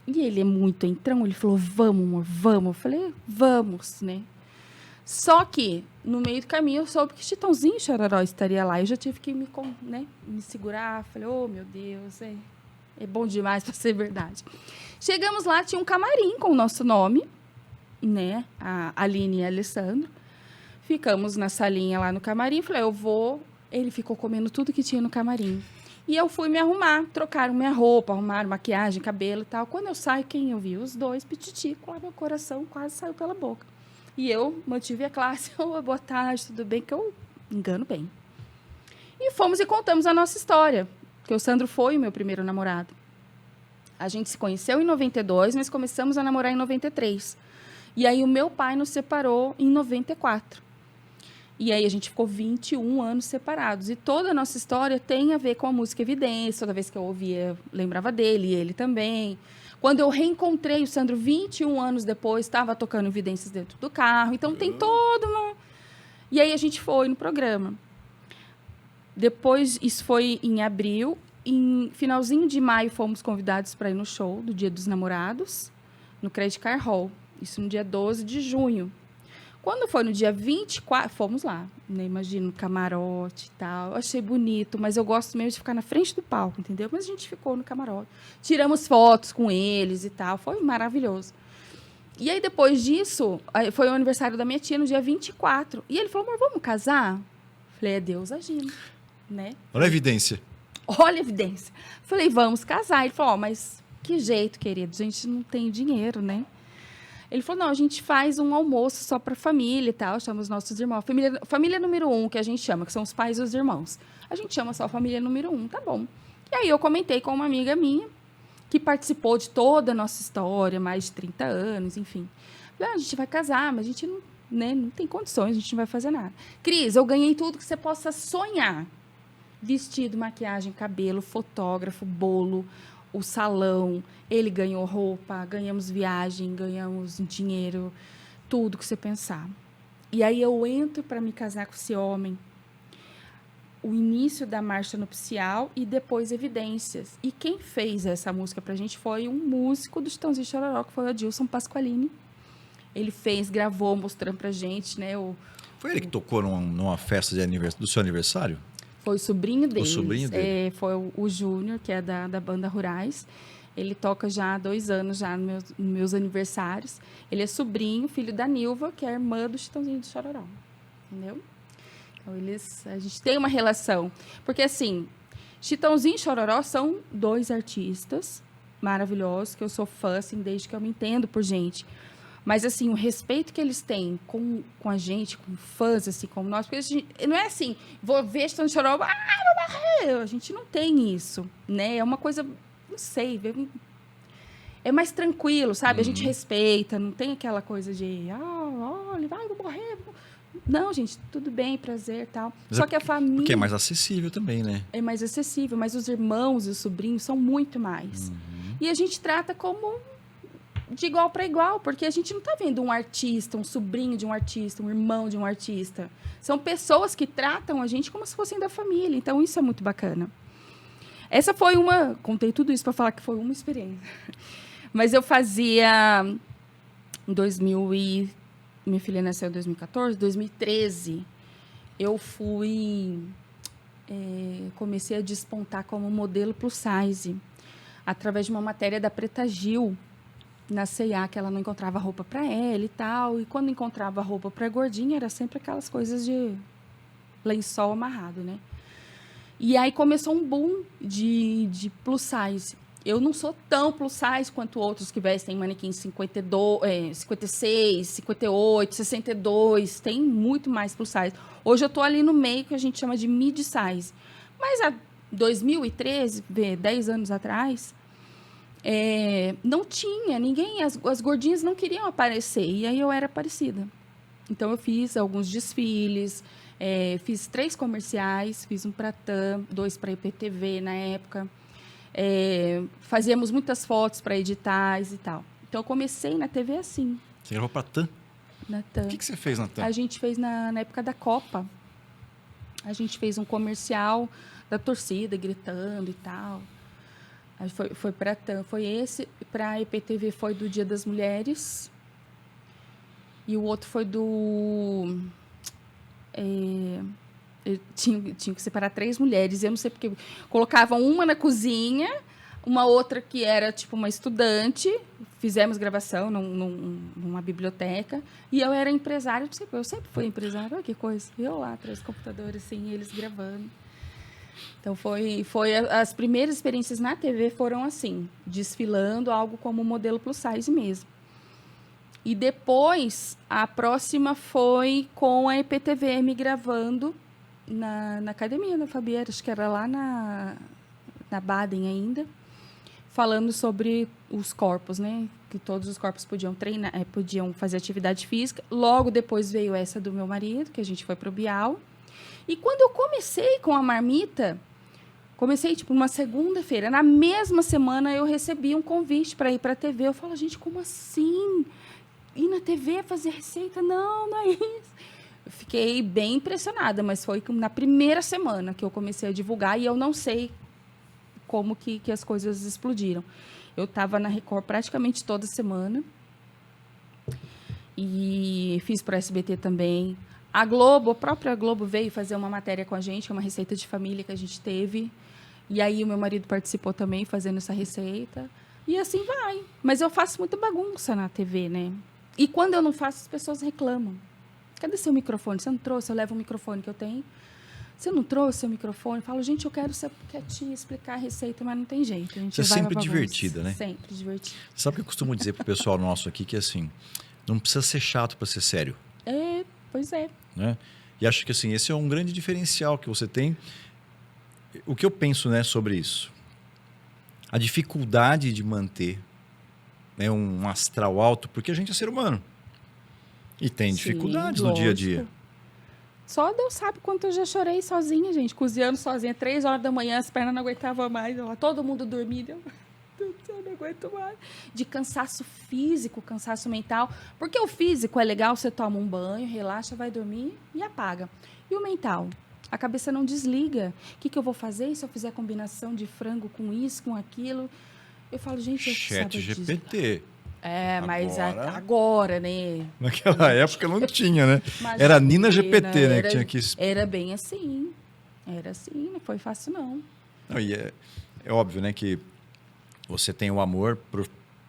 E ele é muito entrão, ele falou, vamos, amor, vamos. Eu falei, vamos, né? Só que, no meio do caminho, eu soube que Chitãozinho Chororó estaria lá. Eu já tive que me segurar. Falei, oh, meu Deus, é bom demais para ser verdade. Chegamos lá, tinha um camarim com o nosso nome, né? A Aline e a Alessandro. Ficamos na salinha lá no camarim. Falei, eu vou... Ele ficou comendo tudo que tinha no camarim. E eu fui me arrumar. Trocaram minha roupa, arrumaram maquiagem, cabelo e tal. Quando eu saio, quem eu vi? Os dois, pititico, lá meu coração quase saiu pela boca. E eu mantive a classe. Oh, boa tarde, tudo bem? Que eu engano bem. E fomos e contamos a nossa história. Porque o Sandro foi o meu primeiro namorado. A gente se conheceu em 92, mas começamos a namorar em 93. E aí o meu pai nos separou em 94. E aí a gente ficou 21 anos separados. E toda a nossa história tem a ver com a música Evidência. Toda vez que eu ouvia, eu lembrava dele, e ele também. Quando eu reencontrei o Sandro 21 anos depois, estava tocando Evidências dentro do carro. Então tem toda uma... E aí a gente foi no programa. Depois, isso foi em abril. Em finalzinho de maio, fomos convidados para ir no show do Dia dos Namorados, no Credit Card Hall. Isso no dia 12 de junho. Quando foi no dia 24, fomos lá, né? Imagina, no camarote e tal. Eu achei bonito, mas eu gosto mesmo de ficar na frente do palco, entendeu? Mas a gente ficou no camarote. Tiramos fotos com eles e tal. Foi maravilhoso. E aí, depois disso, foi o aniversário da minha tia, no dia 24. E ele falou, amor, vamos casar? Falei, é Deus agindo, né? Olha a evidência. Olha a evidência. Falei, vamos casar. Ele falou, mas que jeito, querido? A gente não tem dinheiro, né? Ele falou, não, a gente faz um almoço só para a família e tal, chama os nossos irmãos. Família número 1, que a gente chama, que são os pais e os irmãos. A gente chama só a família número 1, tá bom. E aí eu comentei com uma amiga minha, que participou de toda a nossa história, mais de 30 anos, enfim. Falei, a gente vai casar, mas a gente não, né, não tem condições, a gente não vai fazer nada. Cris, eu ganhei tudo que você possa sonhar. Vestido, maquiagem, cabelo, fotógrafo, bolo, o salão, ele ganhou roupa, ganhamos viagem, ganhamos dinheiro, tudo que você pensar. E aí eu entro para me casar com esse homem, o início da marcha nupcial e depois Evidências. E quem fez essa música pra gente foi um músico do Chitãozinho e Chororó, que foi o Adilson Pasqualini. Ele fez, gravou, mostrando pra gente, né? Foi ele que tocou numa festa do seu aniversário? Foi o sobrinho deles. O sobrinho dele. Foi o Júnior, que é da banda Rurais. Ele toca já há 2 anos, já nos meus aniversários. Ele é sobrinho, filho da Nilva, que é irmã do Chitãozinho de Chororó. Entendeu? Então, a gente tem uma relação. Porque, assim, Chitãozinho e Chororó são 2 artistas maravilhosos, que eu sou fã, assim, desde que eu me entendo por gente. Mas, assim, o respeito que eles têm com a gente, com fãs, assim, como nós, porque a gente, não é assim, vou ver Chitãozinho e Chororó, vou morrer. A gente não tem isso, né? É uma coisa, não sei, é mais tranquilo, sabe? A gente respeita, não tem aquela coisa de, olha, vai, vou morrer. Não, gente, tudo bem, prazer, tal. Mas só que a família... Porque é mais acessível também, né? É mais acessível, mas os irmãos e os sobrinhos são muito mais. E a gente trata como de igual para igual, porque a gente não está vendo um artista, um sobrinho de um artista, um irmão de um artista. São pessoas que tratam a gente como se fossem da família. Então, isso é muito bacana. Essa foi contei tudo isso para falar que foi uma experiência. Mas eu fazia em 2000 e... Minha filha nasceu em 2014, 2013, eu comecei a despontar como modelo plus size, através de uma matéria da Preta Gil, na C&A, que ela não encontrava roupa para ela e tal, e quando encontrava roupa para gordinha, era sempre aquelas coisas de lençol amarrado, né? E aí começou um boom de plus size. Eu não sou tão plus size quanto outros que vestem manequins 52, 56, 58, 62. Tem muito mais plus size. Hoje eu estou ali no meio que a gente chama de mid size. Mas há 2013, 10 anos atrás, não tinha ninguém. As gordinhas não queriam aparecer. E aí eu era parecida. Então eu fiz alguns desfiles, fiz 3 comerciais, fiz um para TAM, 2 para IPTV na época. Fazíamos muitas fotos para editais e tal. Então, eu comecei na TV assim. Você gravou para TAM? Na TAM. O que você fez na TAM? A gente fez na época da Copa. A gente fez um comercial da torcida, gritando e tal. Aí foi para a TAM. Foi esse. Para a IPTV foi do Dia das Mulheres. E o outro foi do... Eu tinha que separar 3 mulheres. Eu não sei porque colocavam uma na cozinha, uma outra que era tipo uma estudante. Fizemos gravação numa biblioteca. E eu era empresária. Eu sempre fui empresária. Olha que coisa. Eu lá atrás do computador, assim, eles gravando. Então, as primeiras experiências na TV foram assim, desfilando algo como modelo plus size mesmo. E depois, a próxima foi com a IPTV me gravando na academia da Fabiera, acho que era lá na Baden ainda, falando sobre os corpos, né? que todos os corpos podiam treinar, podiam fazer atividade física. Logo depois veio essa do meu marido, que a gente foi pro Bial. E quando eu comecei com a marmita, comecei tipo numa segunda-feira, na mesma semana eu recebi um convite para ir para a TV. Eu falo, gente, como assim? Ir na TV fazer receita? Não, não é isso. Eu fiquei bem impressionada, mas foi na primeira semana que eu comecei a divulgar e eu não sei como que as coisas explodiram. Eu estava na Record praticamente toda semana e fiz para o SBT também. A Globo, a própria Globo veio fazer uma matéria com a gente, uma receita de família que a gente teve. E aí o meu marido participou também fazendo essa receita. E assim vai. Mas eu faço muita bagunça na TV, né? E quando eu não faço, as pessoas reclamam. Cadê seu microfone? Você não trouxe? Eu levo o microfone que eu tenho. Você não trouxe seu microfone? Eu falo, gente, eu quero ser quietinha, explicar a receita, mas não tem jeito. A gente Você é vai sempre pra bagunça. divertida, né? Sempre divertida. Sabe o que eu costumo dizer pro pessoal nosso aqui? Que assim, não precisa ser chato para ser sério. Pois é. Né? E acho que assim, esse é um grande diferencial que você tem. O que eu penso, né, sobre isso? A dificuldade de manter, né, um astral alto, porque a gente é ser humano. E tem Sim, dificuldades no dia a dia. lógico. Só Deus sabe quanto eu já chorei sozinha, gente. Cozinhando sozinha, 3 horas da manhã, as pernas não aguentavam mais. Todo mundo dormindo. Eu não aguento mais. De cansaço físico, cansaço mental. Porque o físico é legal, você toma um banho, relaxa, vai dormir e apaga. E o mental? A cabeça não desliga. O que eu vou fazer se eu fizer combinação de frango com isso, com aquilo? Eu falo, gente, eu precisava Chat disso. GPT. Mas Agora- agora, né? Naquela época não tinha, né? Imagina, Era Nina GPT, né? era- Que tinha que... Era bem assim. Era assim, não foi fácil, não. Não, e é óbvio, né? Que você tem o amor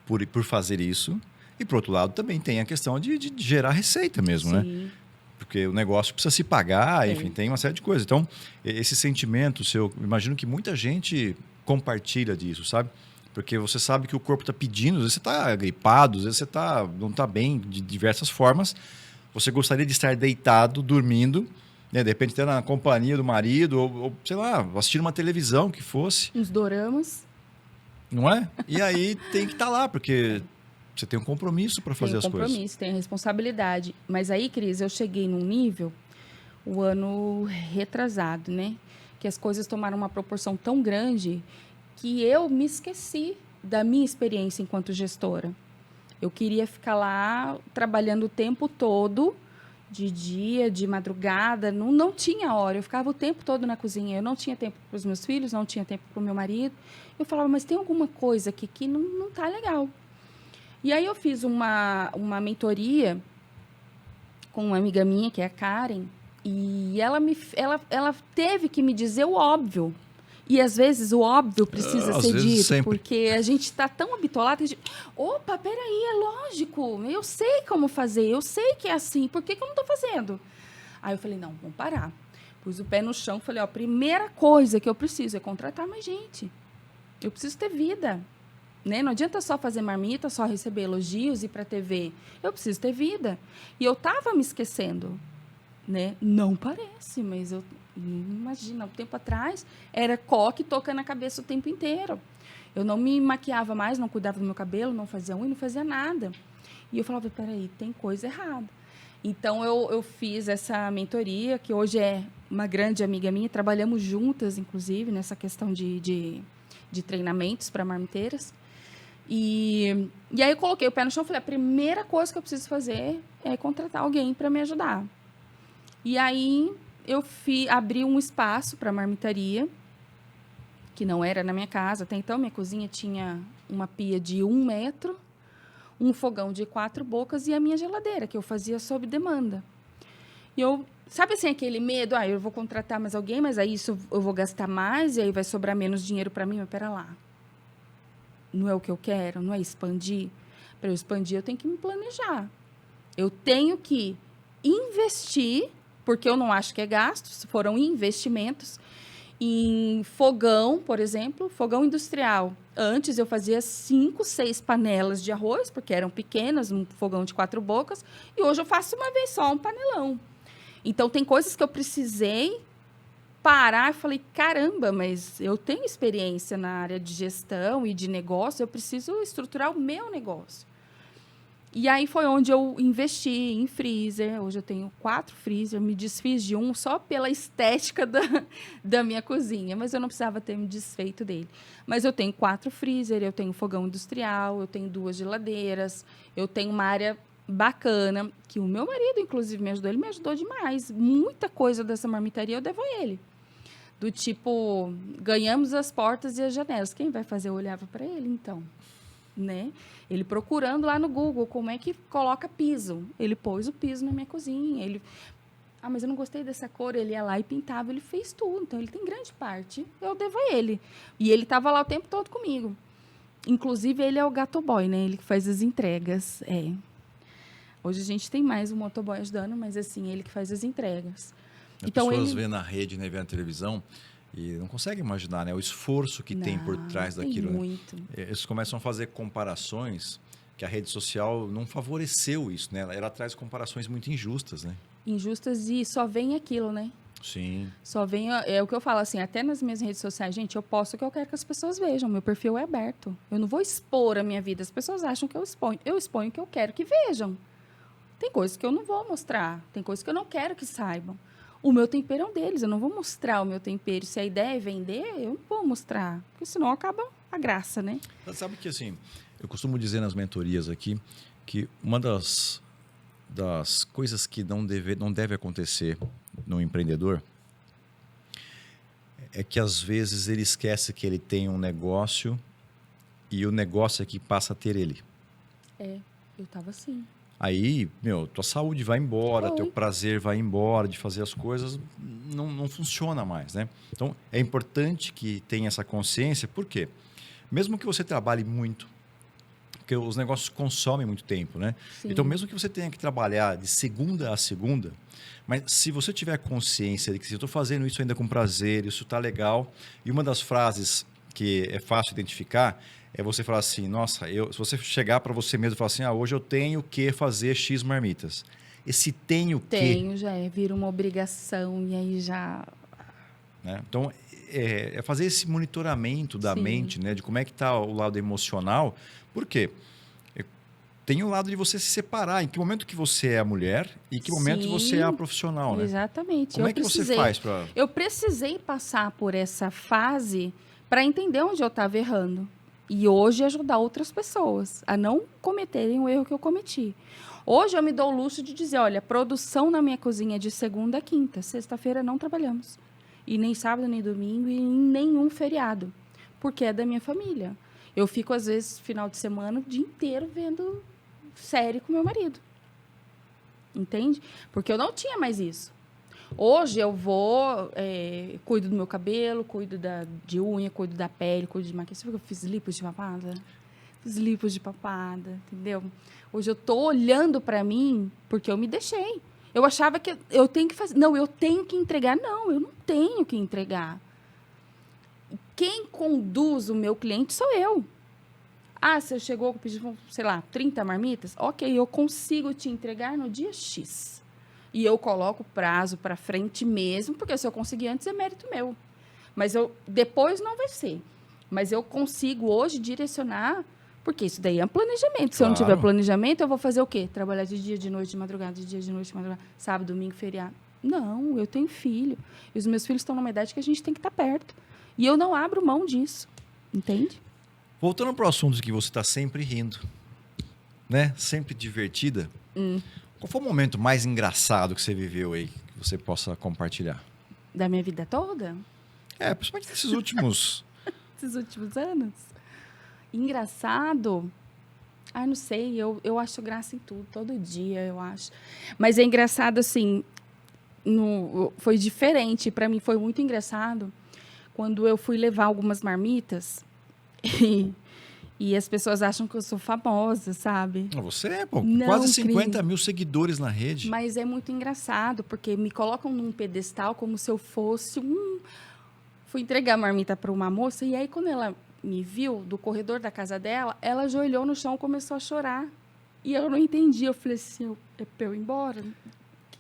por fazer isso. E, por outro lado, também tem a questão de gerar receita mesmo, né? Sim. Porque o negócio precisa se pagar, É. enfim, tem uma série de coisas. Então, esse sentimento seu, imagino que muita gente compartilha disso, sabe? Porque você sabe que o corpo está pedindo, às vezes você está gripado, às vezes você não está bem de diversas formas. Você gostaria de estar deitado, dormindo, né? De repente até na companhia do marido, ou sei lá, assistindo uma televisão que fosse, Uns doramas. não é? E aí tem que estar lá, porque você tem um compromisso para fazer Tem as coisas. compromisso, tem responsabilidade. Mas aí, Cris, eu cheguei num nível, o ano retrasado, né? Que as coisas tomaram uma proporção tão grande que eu me esqueci da minha experiência enquanto gestora. Eu queria ficar lá trabalhando o tempo todo, de dia, de madrugada, não tinha hora. Eu ficava o tempo todo na cozinha. Eu não tinha tempo para os meus filhos, não tinha tempo para o meu marido. Eu falava, mas tem alguma coisa aqui que não tá legal. E aí eu fiz uma mentoria com uma amiga minha, que é a Karen, e ela teve que me dizer o óbvio. E às vezes o óbvio precisa Às ser vezes, dito, sempre. porque a gente está tão habituado que a gente, opa, peraí, é lógico, eu sei como fazer, eu sei que é assim, por que eu não estou fazendo? Aí eu falei, não, vamos parar. Pus o pé no chão, falei, ó, a primeira coisa que eu preciso é contratar mais gente. Eu preciso ter vida. Né? Não adianta só fazer marmita, só receber elogios e ir para a TV. Eu preciso ter vida. E eu estava me esquecendo. Né? Não parece, mas eu imagina, um tempo atrás era coque tocando na cabeça o tempo inteiro. Eu não me maquiava mais, não cuidava do meu cabelo, não fazia unha, não fazia nada. E eu falava, peraí, tem coisa errada. Então, eu fiz essa mentoria, que hoje é uma grande amiga minha, trabalhamos juntas, inclusive, nessa questão de treinamentos para marmiteiras. E aí eu coloquei o pé no chão e falei, a primeira coisa que eu preciso fazer é contratar alguém para me ajudar. E aí eu abri um espaço para marmitaria, que não era na minha casa. Até então, minha cozinha tinha uma pia de 1 metro, um fogão de 4 bocas e a minha geladeira, que eu fazia sob demanda. E eu, sabe assim, aquele medo, eu vou contratar mais alguém, mas aí isso eu vou gastar mais e aí vai sobrar menos dinheiro para mim, mas pera lá. Não é o que eu quero, não é expandir. Para eu expandir, eu tenho que me planejar. Eu tenho que investir, porque eu não acho que é gasto, foram investimentos, em fogão, por exemplo, fogão industrial. Antes eu fazia 5, 6 panelas de arroz, porque eram pequenas, um fogão de 4 bocas, e hoje eu faço uma vez só, um panelão. Então, tem coisas que eu precisei parar e falei, caramba, mas eu tenho experiência na área de gestão e de negócio, eu preciso estruturar o meu negócio. E aí foi onde eu investi em freezer. Hoje eu tenho 4 freezer. Me desfiz de um só pela estética da minha cozinha. Mas eu não precisava ter me desfeito dele. Mas eu tenho 4 freezer, eu tenho fogão industrial, eu tenho 2 geladeiras, eu tenho uma área bacana, que o meu marido, inclusive, me ajudou. Ele me ajudou demais. Muita coisa dessa marmitaria eu devo a ele. Do tipo, ganhamos as portas e as janelas. Quem vai fazer? Eu olhava para ele, então. Né? Ele procurando lá no Google como é que coloca piso. Ele pôs o piso na minha cozinha. Ele, mas eu não gostei dessa cor. Ele ia lá e pintava, ele fez tudo. Então, ele tem grande parte. Eu devo a ele. E ele estava lá o tempo todo comigo. Inclusive, ele é o gato boy, né? Ele que faz as entregas. Hoje a gente tem mais um motoboy ajudando, mas assim, ele que faz as entregas. As pessoas vêem na rede, né, vêem na televisão e não conseguem imaginar, né, o esforço que tem por trás daquilo. Muito. Né? Eles começam a fazer comparações que a rede social não favoreceu isso, né? Ela traz comparações muito injustas, né? Injustas e só vem aquilo, né? Sim. Só vem, é o que eu falo assim, até nas minhas redes sociais, gente, eu posto o que eu quero que as pessoas vejam, meu perfil é aberto. Eu não vou expor a minha vida, as pessoas acham que eu exponho o que eu quero que vejam. Tem coisas que eu não vou mostrar, tem coisas que eu não quero que saibam. O meu tempero é um deles, eu não vou mostrar o meu tempero. Se a ideia é vender, eu não vou mostrar, porque senão acaba a graça, né? Sabe que, assim, eu costumo dizer nas mentorias aqui que uma das coisas que não deve acontecer no empreendedor é que, às vezes, ele esquece que ele tem um negócio e o negócio é que passa a ter ele. Eu tava assim. Aí, tua saúde vai embora, teu prazer vai embora de fazer as coisas, não funciona mais, né? Então, é importante que tenha essa consciência, por quê? Mesmo que você trabalhe muito, porque os negócios consomem muito tempo, né? Sim. Então, mesmo que você tenha que trabalhar de segunda a segunda, mas se você tiver consciência de que, se eu estou fazendo isso ainda com prazer, isso está legal, e uma das frases que é fácil identificar é você falar assim, nossa, se você chegar para você mesmo e falar assim, hoje eu tenho que fazer X marmitas. Esse tenho já vira uma obrigação e aí já... Né? Então, é fazer esse monitoramento da mente, né? De como é que está o lado emocional. Por quê? Tem o lado de você se separar. Em que momento que você é a mulher e em que momento você é a profissional, né? Exatamente. Como é que você faz para... Eu precisei passar por essa fase para entender onde eu estava errando. E hoje ajudar outras pessoas a não cometerem o erro que eu cometi. Hoje eu me dou o luxo de dizer, olha, a produção na minha cozinha é de segunda a quinta. Sexta-feira não trabalhamos. E nem sábado, nem domingo, e nenhum feriado. Porque é da minha família. Eu fico, às vezes, final de semana, o dia inteiro vendo série com meu marido. Entende? Porque eu não tinha mais isso. Hoje eu vou, cuido do meu cabelo, cuido de unha, cuido da pele, cuido de maquiagem. Sabe que eu fiz lipos de papada? Fiz lipos de papada, entendeu? Hoje eu tô olhando para mim porque eu me deixei. Eu achava que eu tenho que fazer. Não, eu tenho que entregar. Não, eu não tenho que entregar. Quem conduz o meu cliente sou eu. Você chegou com pedido, sei lá, 30 marmitas? Ok, eu consigo te entregar no dia X. E eu coloco o prazo para frente mesmo, porque se eu conseguir antes é mérito meu. Mas depois não vai ser. Mas eu consigo hoje direcionar, porque isso daí é um planejamento. Se eu não tiver planejamento, eu vou fazer o quê? Trabalhar de dia, de noite, de madrugada, de dia, de noite, de madrugada, sábado, domingo, feriado. Não, eu tenho filho. E os meus filhos estão numa idade que a gente tem que estar perto. E eu não abro mão disso. Entende? Voltando para o assunto que você está sempre rindo, né? Sempre divertida. Qual foi o momento mais engraçado que você viveu aí, que você possa compartilhar? Da minha vida toda? Principalmente nesses últimos... Esses últimos anos? Engraçado? Não sei, eu acho graça em tudo, todo dia eu acho. Mas é engraçado, assim, foi diferente, para mim foi muito engraçado, quando eu fui levar algumas marmitas e as pessoas acham que eu sou famosa, sabe? Você é, Não, quase 50 mil seguidores na rede. Mas é muito engraçado, porque me colocam num pedestal como se eu fosse Fui entregar a marmita para uma moça, e aí quando ela me viu, do corredor da casa dela, ela ajoelhou no chão e começou a chorar. E eu não entendi, eu falei assim, é para eu ir embora? O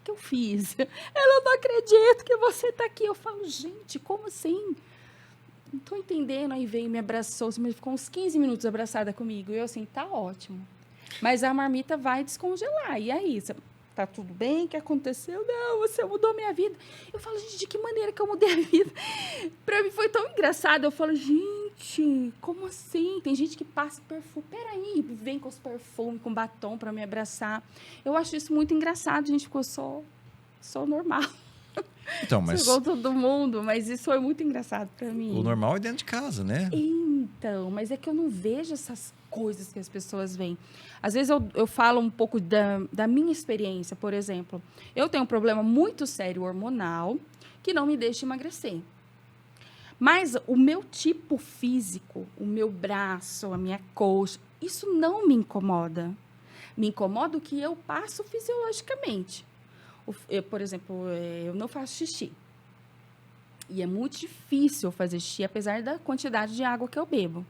que eu fiz? Ela, não acredito que você está aqui. Eu falo, gente, como assim? Não estou entendendo. Aí veio, me abraçou, ficou uns 15 minutos abraçada comigo. E eu assim, tá ótimo. Mas a marmita vai descongelar. E aí, tá tudo bem? O que aconteceu? Não, você mudou minha vida. Eu falo, gente, de que maneira que eu mudei a vida? Pra mim foi tão engraçado. Eu falo, gente, como assim? Tem gente que passa perfume. Peraí, vem com os perfumes, com batom pra me abraçar. Eu acho isso muito engraçado. A gente ficou só normal. Então, mas Chegou todo mundo, mas isso foi muito engraçado pra mim. o normal é dentro de casa, né? Então, mas é que eu não vejo essas coisas que as pessoas veem. Às vezes eu falo um pouco da minha experiência, por exemplo. Eu tenho um problema muito sério hormonal que não me deixa emagrecer. Mas o meu tipo físico, o meu braço, a minha coxa, isso não me incomoda. Me incomoda o que eu passo fisiologicamente. Por exemplo, eu não faço xixi. E é muito difícil fazer xixi, apesar da quantidade de água que eu bebo.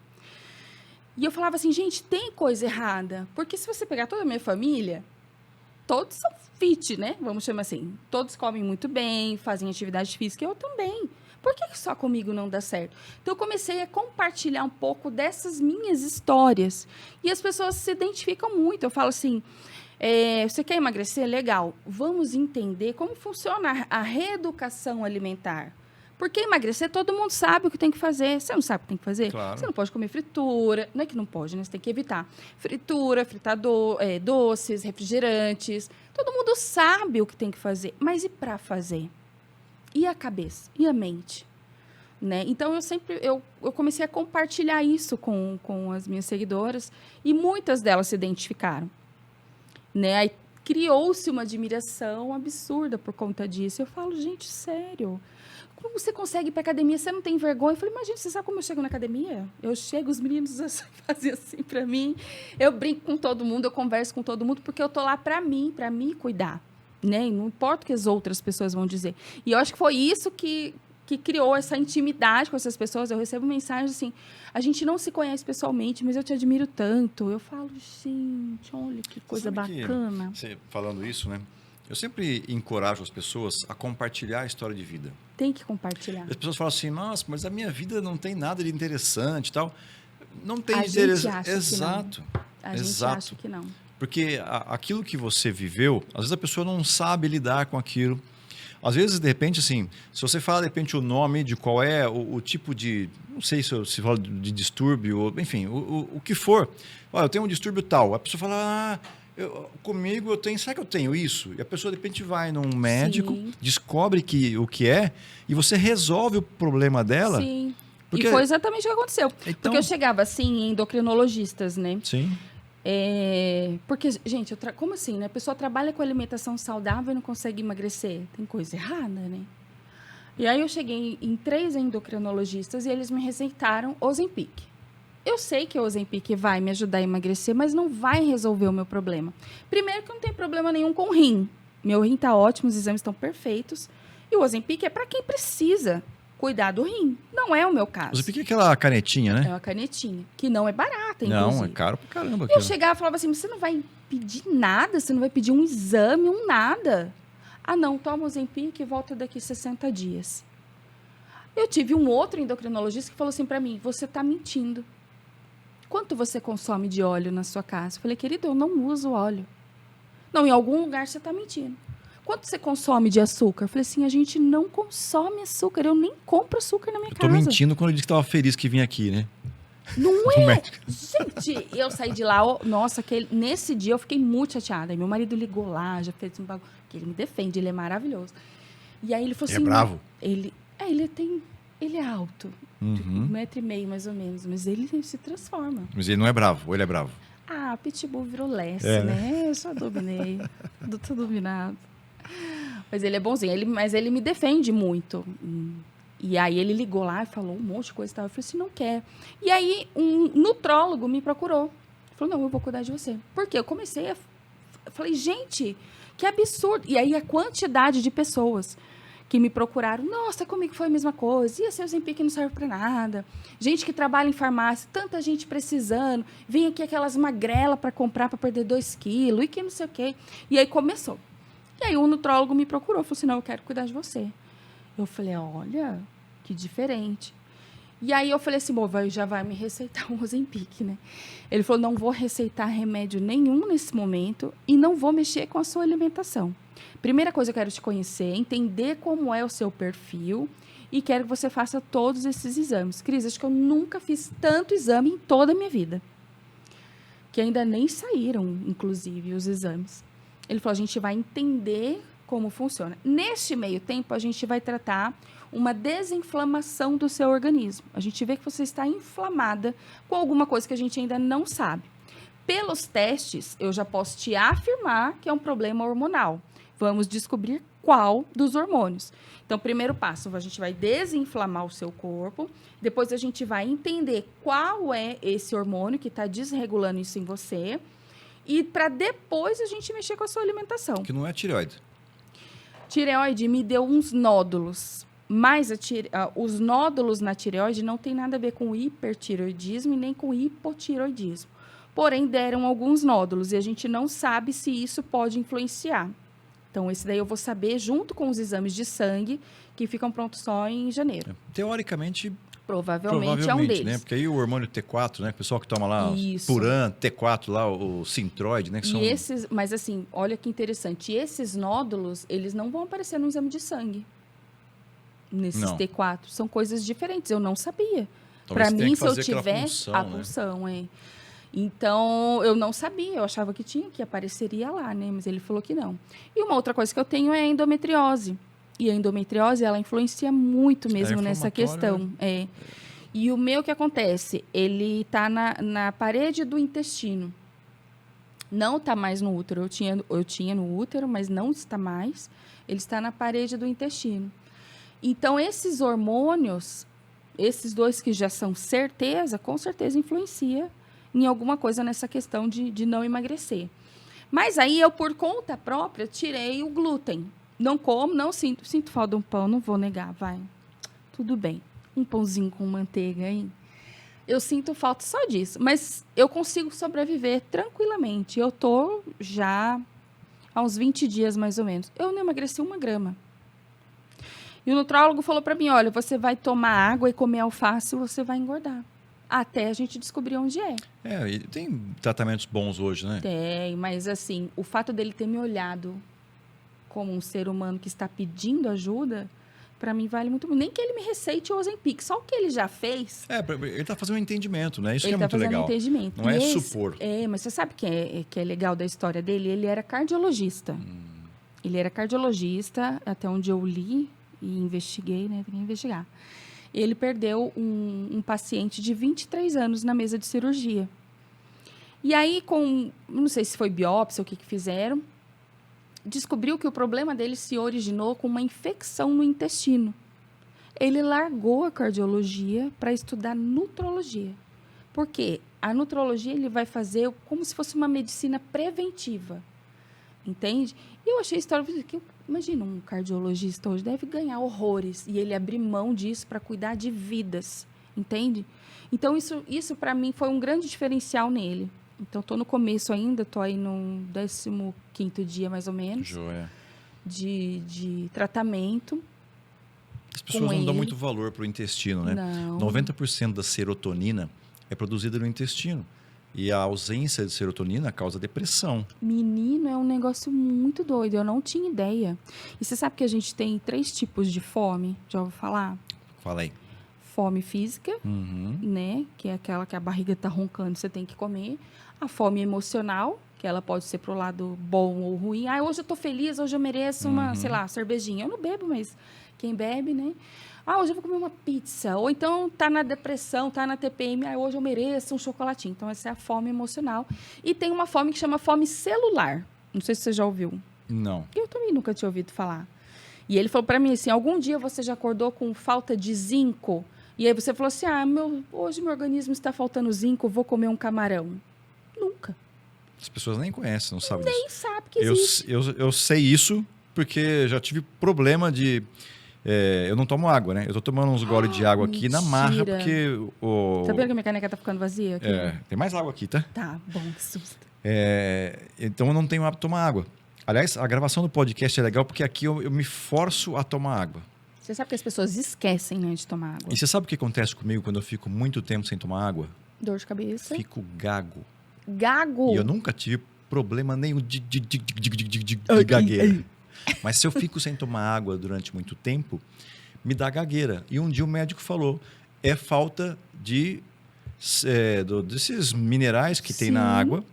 E eu falava assim, gente, tem coisa errada. Porque se você pegar toda a minha família, todos são fit, né? Vamos chamar assim. Todos comem muito bem, fazem atividade física, eu também. Por que só comigo não dá certo? Então, eu comecei a compartilhar um pouco dessas minhas histórias. E as pessoas se identificam muito. Eu falo assim, você quer emagrecer? Legal. Vamos entender como funciona a reeducação alimentar. Porque emagrecer, todo mundo sabe o que tem que fazer. Você não sabe o que tem que fazer? Claro. Você não pode comer fritura. Não é que não pode, né? Você tem que evitar. Fritura, doces, refrigerantes. Todo mundo sabe o que tem que fazer. Mas e para fazer? E a cabeça? E a mente? Né? Então, eu comecei a compartilhar isso com as minhas seguidoras. E muitas delas se identificaram. Né? Aí criou-se uma admiração absurda por conta disso. Eu falo, gente, sério... Como você consegue ir para academia? Você não tem vergonha? Eu falei, imagina, você sabe como eu chego na academia? Eu chego, os meninos fazem assim para mim. Eu brinco com todo mundo, eu converso com todo mundo, porque eu tô lá para mim cuidar. Né? Não importa o que as outras pessoas vão dizer. E eu acho que foi isso que criou essa intimidade com essas pessoas. Eu recebo mensagens assim, a gente não se conhece pessoalmente, mas eu te admiro tanto. Eu falo, gente, olha que coisa bacana. Você falando isso, né? Eu sempre encorajo as pessoas a compartilhar a história de vida. Tem que compartilhar. As pessoas falam assim, nossa, mas a minha vida não tem nada de interessante e tal. Não tem interessante. Exato. A gente acha que não. Porque aquilo que você viveu, às vezes a pessoa não sabe lidar com aquilo. Às vezes, de repente, assim, se você fala, de repente, o nome de qual é o tipo de... Não sei se fala de distúrbio, ou, enfim, o que for. Olha, eu tenho um distúrbio tal. A pessoa fala... comigo eu tenho, será que eu tenho isso? E a pessoa de repente vai num médico, Sim. descobre o que é e você resolve o problema dela. Sim. Porque... E foi exatamente o que aconteceu. Então... Porque eu chegava assim em endocrinologistas, né? Sim. Porque, gente, como assim, né? A pessoa trabalha com alimentação saudável e não consegue emagrecer. Tem coisa errada, né? E aí eu cheguei em 3 endocrinologistas e eles me receitaram Ozempic. Eu sei que o Ozempic vai me ajudar a emagrecer, mas não vai resolver o meu problema. Primeiro que eu não tenho problema nenhum com o rim. Meu rim está ótimo, os exames estão perfeitos. E o Ozempic é para quem precisa cuidar do rim. Não é o meu caso. O Ozempic é aquela canetinha, né? É uma canetinha, que não é barata, inclusive. Não, é caro pra caramba. Eu chegava e falava assim, você não vai pedir nada? Você não vai pedir um exame, um nada? Ah, não, toma o Ozempic e volta daqui 60 dias. Eu tive um outro endocrinologista que falou assim para mim, você está mentindo. Quanto você consome de óleo na sua casa? Eu falei, querido, eu não uso óleo. Não, em algum lugar você está mentindo. Quanto você consome de açúcar? Eu falei assim, a gente não consome açúcar. Eu nem compro açúcar na minha casa. Eu tô mentindo quando eu disse que estava feliz que vinha aqui, né? Não é? Gente, eu saí de lá, nossa, nesse dia eu fiquei muito chateada. Meu marido ligou lá, já fez um bagulho, que ele me defende, ele é maravilhoso. E aí ele falou assim... É bravo? Ele é alto, Uhum. 1,5 m mais ou menos, mas ele se transforma. Mas ele não é bravo, ou ele é bravo? Ah, Pitbull virou lesse, É, né? Eu só dominei, tô dominado. Mas ele é bonzinho, mas ele me defende muito. E aí ele ligou lá e falou um monte de coisa e tal. Eu falei assim, não quer. E aí um nutrólogo me procurou. Falou, não, eu vou cuidar de você. Por quê? Eu comecei falei, gente, que absurdo. E aí a quantidade de pessoas que me procuraram, nossa, comigo foi a mesma coisa. E esse Ozempic não serve para nada. Gente que trabalha em farmácia, tanta gente precisando. Vem aqui aquelas magrelas para comprar para perder 2 quilos e que não sei o quê. E aí começou. E aí o nutrólogo me procurou, falou assim, não, eu quero cuidar de você. Eu falei, olha, que diferente. E aí eu falei assim, bom, já vai me receitar um Ozempic, né? Ele falou, não vou receitar remédio nenhum nesse momento e não vou mexer com a sua alimentação. Primeira coisa, eu quero te conhecer, entender como é o seu perfil e quero que você faça todos esses exames. Cris, acho que eu nunca fiz tanto exame em toda a minha vida. Que ainda nem saíram, inclusive, os exames. Ele falou, a gente vai entender como funciona. Neste meio tempo, a gente vai tratar uma desinflamação do seu organismo. A gente vê que você está inflamada com alguma coisa que a gente ainda não sabe. Pelos testes, eu já posso te afirmar que é um problema hormonal. Vamos descobrir qual dos hormônios. Então, primeiro passo, a gente vai desinflamar o seu corpo. Depois, a gente vai entender qual é esse hormônio que está desregulando isso em você. E para depois a gente mexer com a sua alimentação. Que não é tireoide. Tireoide me deu uns nódulos. Mas os nódulos na tireoide não tem nada a ver com hipertireoidismo e nem com hipotireoidismo. Porém, deram alguns nódulos e a gente não sabe se isso pode influenciar. Então, esse daí eu vou saber junto com os exames de sangue, que ficam prontos só em janeiro. Teoricamente, Provavelmente é um deles. Né? Porque aí o hormônio T4, né? O pessoal que toma lá, Puran, T4 lá, o Sintroid, né? Que são... Mas assim, olha que interessante. Esses nódulos, eles não vão aparecer no exame de sangue. Nesses T4. São coisas diferentes. Eu não sabia. Para mim, se eu tivesse... A punção, né? Então, eu não sabia. Eu achava que tinha, que apareceria lá, né? Mas ele falou que não. E uma outra coisa que eu tenho é a endometriose. E a endometriose, ela influencia muito mesmo nessa questão. É. E o meu, que acontece? Ele está na parede do intestino. Não está mais no útero. Eu tinha no útero, mas não está mais. Ele está na parede do intestino. Então, esses hormônios, esses dois que já são certeza, com certeza influencia em alguma coisa nessa questão de não emagrecer. Mas aí eu, por conta própria, tirei o glúten. Não como, não sinto falta de um pão, não vou negar, vai. Tudo bem. Um pãozinho com manteiga, hein? Eu sinto falta só disso. Mas eu consigo sobreviver tranquilamente. Eu tô já há uns 20 dias, mais ou menos. Eu não emagreci 1 grama. E o nutrólogo falou para mim, olha, você vai tomar água e comer alface e você vai engordar. Até a gente descobrir onde é. E tem tratamentos bons hoje, né? Tem, mas assim, o fato dele ter me olhado como um ser humano que está pedindo ajuda, para mim vale muito. Nem que ele me receite o Ozempic, só o que ele já fez. Ele está fazendo um entendimento, né? Isso que é muito legal. Ele está fazendo um entendimento. Não é supor. Mas você sabe o que é legal da história dele? Ele era cardiologista. Ele era cardiologista, até onde eu li e investiguei, né? Tem que investigar. Ele perdeu um paciente de 23 anos na mesa de cirurgia. E aí, não sei se foi biópsia ou o que fizeram, descobriu que o problema dele se originou com uma infecção no intestino. Ele largou a cardiologia para estudar nutrologia. Por quê? A nutrologia ele vai fazer como se fosse uma medicina preventiva. Entende? E eu achei a história... Imagina, um cardiologista hoje deve ganhar horrores. E ele abrir mão disso para cuidar de vidas. Entende? Então, isso para mim foi um grande diferencial nele. Então, estou no começo ainda, estou aí no 15º dia, mais ou menos, de tratamento. As pessoas não dão muito valor para o intestino, né? Não. 90% da serotonina é produzida no intestino. E a ausência de serotonina causa depressão. Menino, é um negócio muito doido. Eu não tinha ideia. E você sabe que a gente tem 3 tipos de fome? Já ouviu falar? Fala aí. Fome física, né? Que é aquela que a barriga tá roncando, você tem que comer. A fome emocional, que ela pode ser pro lado bom ou ruim. Hoje eu tô feliz, hoje eu mereço uma, sei lá, cervejinha. Eu não bebo, mas quem bebe, né? Hoje eu vou comer uma pizza. Ou então tá na depressão, tá na TPM. Hoje eu mereço um chocolatinho. Então, essa é a fome emocional. E tem uma fome que chama fome celular. Não sei se você já ouviu. Não. Eu também nunca tinha ouvido falar. E ele falou para mim assim, algum dia você já acordou com falta de zinco? E aí você falou assim, hoje meu organismo está faltando zinco, vou comer um camarão. Nunca. As pessoas nem conhecem, não sabem disso. Nem sabe que existe. Eu sei isso porque já tive problema de... eu não tomo água, né? Eu tô tomando uns goles de água aqui na marra, porque... Tá vendo que a minha caneca tá ficando vazia? Aqui? Tem mais água aqui, tá? Tá, bom, que susto. Então eu não tenho hábito de tomar água. Aliás, a gravação do podcast é legal porque aqui eu me forço a tomar água. Você sabe que as pessoas esquecem, né, de tomar água. E você sabe o que acontece comigo quando eu fico muito tempo sem tomar água? Dor de cabeça. Fico gago. Gago. E eu nunca tive problema nenhum de gagueira. Mas se eu fico sem tomar água durante muito tempo, me dá gagueira. E um dia o médico falou, é falta desses minerais que tem na Sim. água,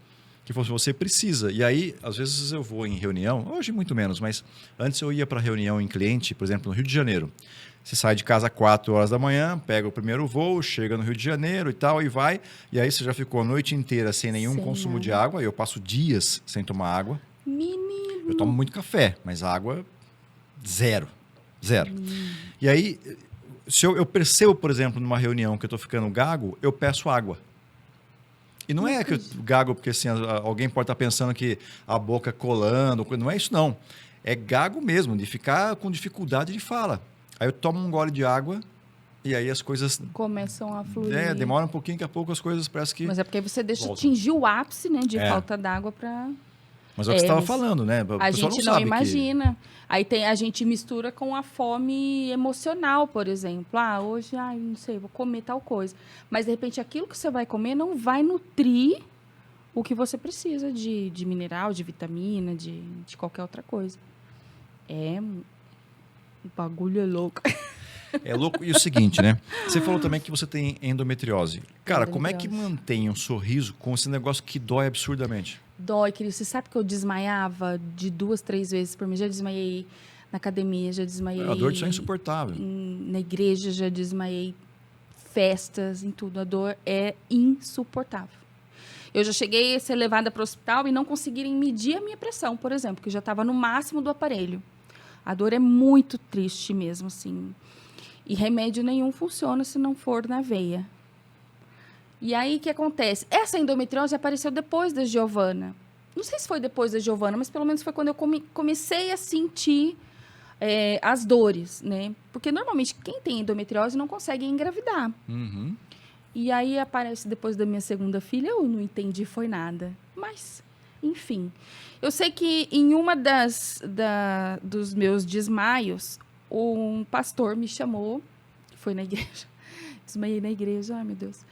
que você precisa. E aí, às vezes eu vou em reunião, hoje muito menos, mas antes eu ia para reunião em cliente, por exemplo, no Rio de Janeiro. Você sai de casa às 4 horas da manhã, pega o primeiro voo, chega no Rio de Janeiro e tal, e vai. E aí você já ficou a noite inteira sem nenhum consumo de água. Eu passo dias sem tomar água. Menino. Eu tomo muito café, mas água, zero. E aí, se eu percebo, por exemplo, numa reunião que eu estou ficando gago, eu peço água. E não é que eu gago porque assim, alguém pode estar pensando que a boca colando, não é isso não. É gago mesmo, de ficar com dificuldade de fala. Aí eu tomo um gole de água e aí as coisas... Começam a fluir. Demora um pouquinho, daqui a pouco as coisas parece que... Mas é porque você deixa voltam. atingir o ápice, né, de falta d'água para... Mas é o que você estava mas falando, né? A gente não imagina. Aí a gente mistura com a fome emocional, por exemplo. Hoje, não sei, vou comer tal coisa. Mas, de repente, aquilo que você vai comer não vai nutrir o que você precisa de mineral, de vitamina, de qualquer outra coisa. O bagulho é louco. É louco. E o seguinte, né? Você falou também que você tem endometriose. Cara, como é que mantém um sorriso com esse negócio que dói absurdamente? Dói, querido. Você sabe que eu desmaiava de 2, 3 vezes por mês? Já desmaiei na academia, já desmaiei... A dor disso é insuportável. Na igreja, já desmaiei. Festas, em tudo. A dor é insuportável. Eu já cheguei a ser levada para o hospital e não conseguirem medir a minha pressão, por exemplo, que já estava no máximo do aparelho. A dor é muito triste mesmo, assim. E remédio nenhum funciona se não for na veia. E aí, o que acontece? Essa endometriose apareceu depois da Giovana. Não sei se foi depois da Giovana, mas pelo menos foi quando eu comecei a sentir as dores, né? Porque, normalmente, quem tem endometriose não consegue engravidar. Uhum. E aí, aparece depois da minha segunda filha, eu não entendi, foi nada. Mas, enfim. Eu sei que em uma dos meus desmaios, um pastor me chamou, foi na igreja. Desmaiei na igreja, ai, meu Deus.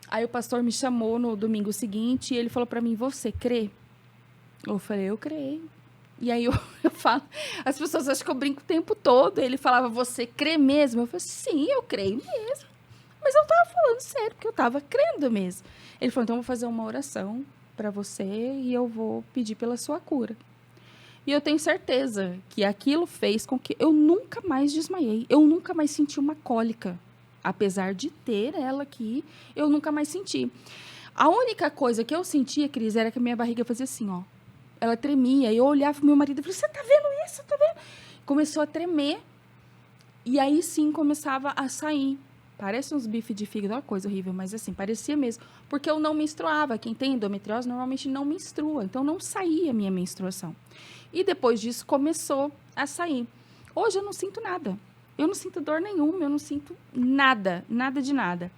Aí o pastor me chamou no domingo seguinte e ele falou para mim, você crê? Eu falei, eu creio. E aí eu falo, as pessoas acham que eu brinco o tempo todo. Ele falava, você crê mesmo? Eu falei, sim, eu creio mesmo. Mas eu tava falando sério, porque eu tava crendo mesmo. Ele falou, então eu vou fazer uma oração para você e eu vou pedir pela sua cura. E eu tenho certeza que aquilo fez com que eu nunca mais desmaiei. Eu nunca mais senti uma cólica. Apesar de ter ela aqui, eu nunca mais senti. A única coisa que eu sentia, Cris, era que a minha barriga fazia assim, ó. Ela tremia. E eu olhava pro meu marido e falei, você tá vendo isso? Você tá vendo? Começou a tremer. E aí, sim, começava a sair. Parece uns bifes de fígado, uma coisa horrível, mas assim, parecia mesmo. Porque eu não menstruava. Quem tem endometriose normalmente não menstrua. Então, não saía a minha menstruação. E depois disso, começou a sair. Hoje, eu não sinto nada. Eu não sinto dor nenhuma, eu não sinto nada de nada.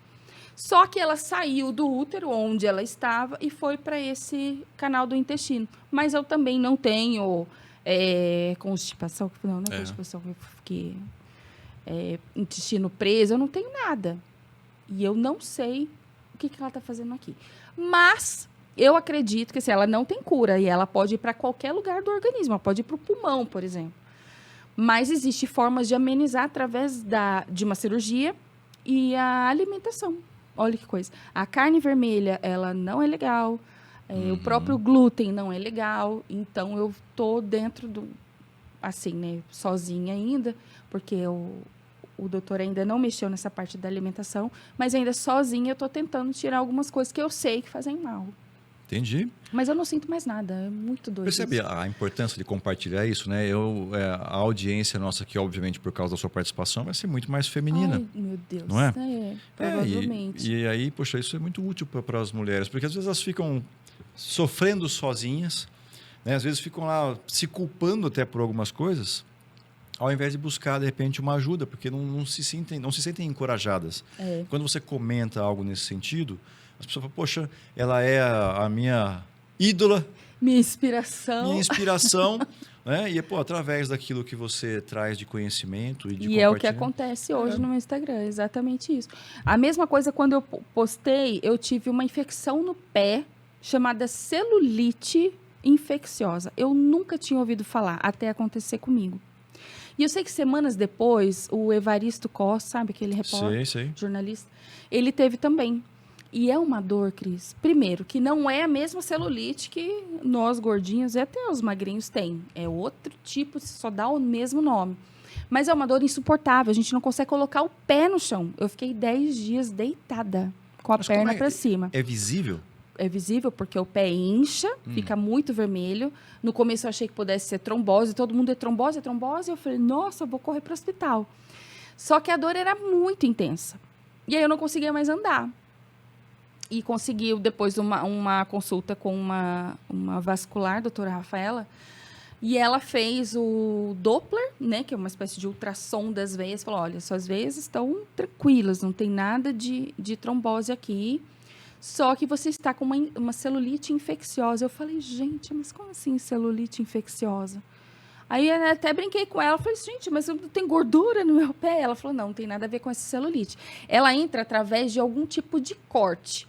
Só que ela saiu do útero, onde ela estava, e foi para esse canal do intestino. Mas eu também não tenho constipação, não é constipação, que intestino preso, eu não tenho nada. E eu não sei o que ela está fazendo aqui. Mas eu acredito que ela não tem cura, e ela pode ir para qualquer lugar do organismo, ela pode ir para o pulmão, por exemplo. Mas existem formas de amenizar através de uma cirurgia e a alimentação. Olha que coisa. A carne vermelha, ela não é legal. O próprio glúten não é legal. Então, eu tô dentro do... Assim, né? Sozinha ainda. Porque o doutor ainda não mexeu nessa parte da alimentação. Mas ainda sozinha, eu tô tentando tirar algumas coisas que eu sei que fazem mal. Entendi. Mas eu não sinto mais nada, é muito doido. Percebe a importância de compartilhar isso, né? A audiência nossa aqui, obviamente, por causa da sua participação, vai ser muito mais feminina. Ai, meu Deus. Não é? Provavelmente. E aí, poxa, isso é muito útil para as mulheres, porque às vezes elas ficam sofrendo sozinhas, né? Às vezes ficam lá se culpando até por algumas coisas, ao invés de buscar, de repente, uma ajuda, porque não se sentem encorajadas. Quando você comenta algo nesse sentido, as pessoas falam, poxa, ela é a minha ídola. Minha inspiração. né? E, pô, através daquilo que você traz de conhecimento e de E é o que compartilhamento. acontece hoje no meu Instagram, exatamente isso. A mesma coisa quando eu postei, eu tive uma infecção no pé chamada celulite infecciosa. Eu nunca tinha ouvido falar até acontecer comigo. E eu sei que semanas depois, o Evaristo Costa, sabe aquele repórter, Sei. jornalista, ele teve também. E é uma dor, Cris. Primeiro, que não é a mesma celulite que nós gordinhos e até os magrinhos têm. É outro tipo, só dá o mesmo nome. Mas é uma dor insuportável, a gente não consegue colocar o pé no chão. Eu fiquei 10 dias deitada, com a Mas perna como é? para cima. É visível? É visível porque o pé incha, fica muito vermelho. No começo eu achei que pudesse ser trombose, todo mundo é trombose, é trombose. Eu falei, nossa, eu vou correr para o hospital. Só que a dor era muito intensa. E aí eu não conseguia mais andar. E conseguiu, depois uma consulta com uma vascular, doutora Rafaela, e ela fez o Doppler, né, que é uma espécie de ultrassom das veias. Falou, olha, suas veias estão tranquilas, não tem nada de trombose aqui. Só que você está com uma celulite infecciosa. Eu falei, gente, mas como assim celulite infecciosa? Aí eu até brinquei com ela, falei, gente, mas eu tenho gordura no meu pé? Ela falou, não tem nada a ver com essa celulite. Ela entra através de algum tipo de corte.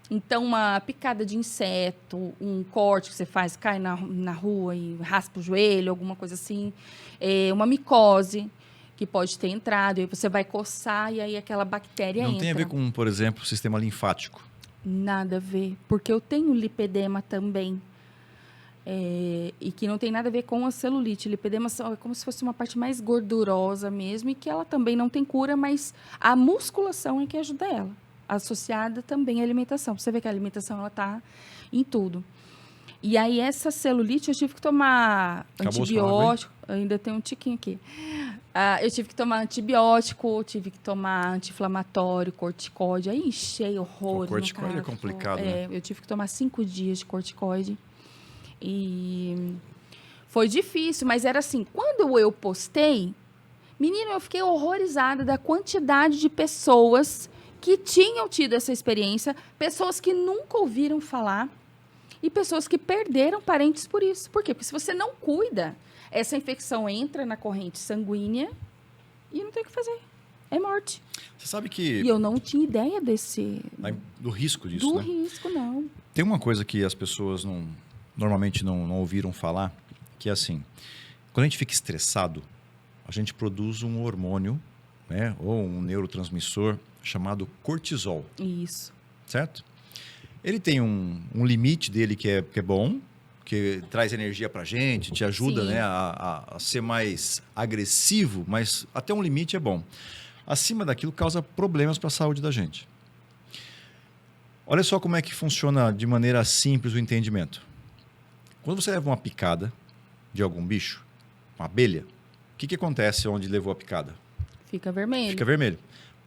Então, uma picada de inseto, um corte que você faz, cai na rua e raspa o joelho, alguma coisa assim. Uma micose que pode ter entrado, e aí você vai coçar e aí aquela bactéria entra. Não tem a ver com, por exemplo, o sistema linfático? Nada a ver, porque eu tenho lipedema também. E que não tem nada a ver com a celulite. Lipedema é como se fosse uma parte mais gordurosa mesmo e que ela também não tem cura, mas a musculação é que ajuda ela. Associada também à alimentação. Você vê que a alimentação ela tá em tudo. E aí essa celulite eu tive que tomar antibiótico. Ainda tem um tiquinho aqui. Eu tive que tomar antibiótico, tive que tomar anti-inflamatório, corticoide. Aí enchei horrores. O corticoide é complicado, né? Eu tive que tomar 5 dias de corticoide. E foi difícil, mas era assim, quando eu postei, menina, eu fiquei horrorizada da quantidade de pessoas que tinham tido essa experiência, pessoas que nunca ouviram falar e pessoas que perderam parentes por isso. Por quê? Porque se você não cuida, essa infecção entra na corrente sanguínea e não tem o que fazer. É morte. Você sabe que... E eu não tinha ideia do risco disso, né? risco, não. Tem uma coisa que as pessoas normalmente não ouviram falar, que é assim, quando a gente fica estressado, a gente produz um hormônio, né, ou um neurotransmissor chamado cortisol. Isso. Certo? Ele tem um limite dele que é bom, que traz energia pra gente, te ajuda, né, a ser mais agressivo, mas até um limite é bom. Acima daquilo causa problemas para a saúde da gente. Olha só como é que funciona de maneira simples o entendimento. Quando você leva uma picada de algum bicho, uma abelha, o que acontece onde levou a picada? Fica vermelho. Fica vermelho.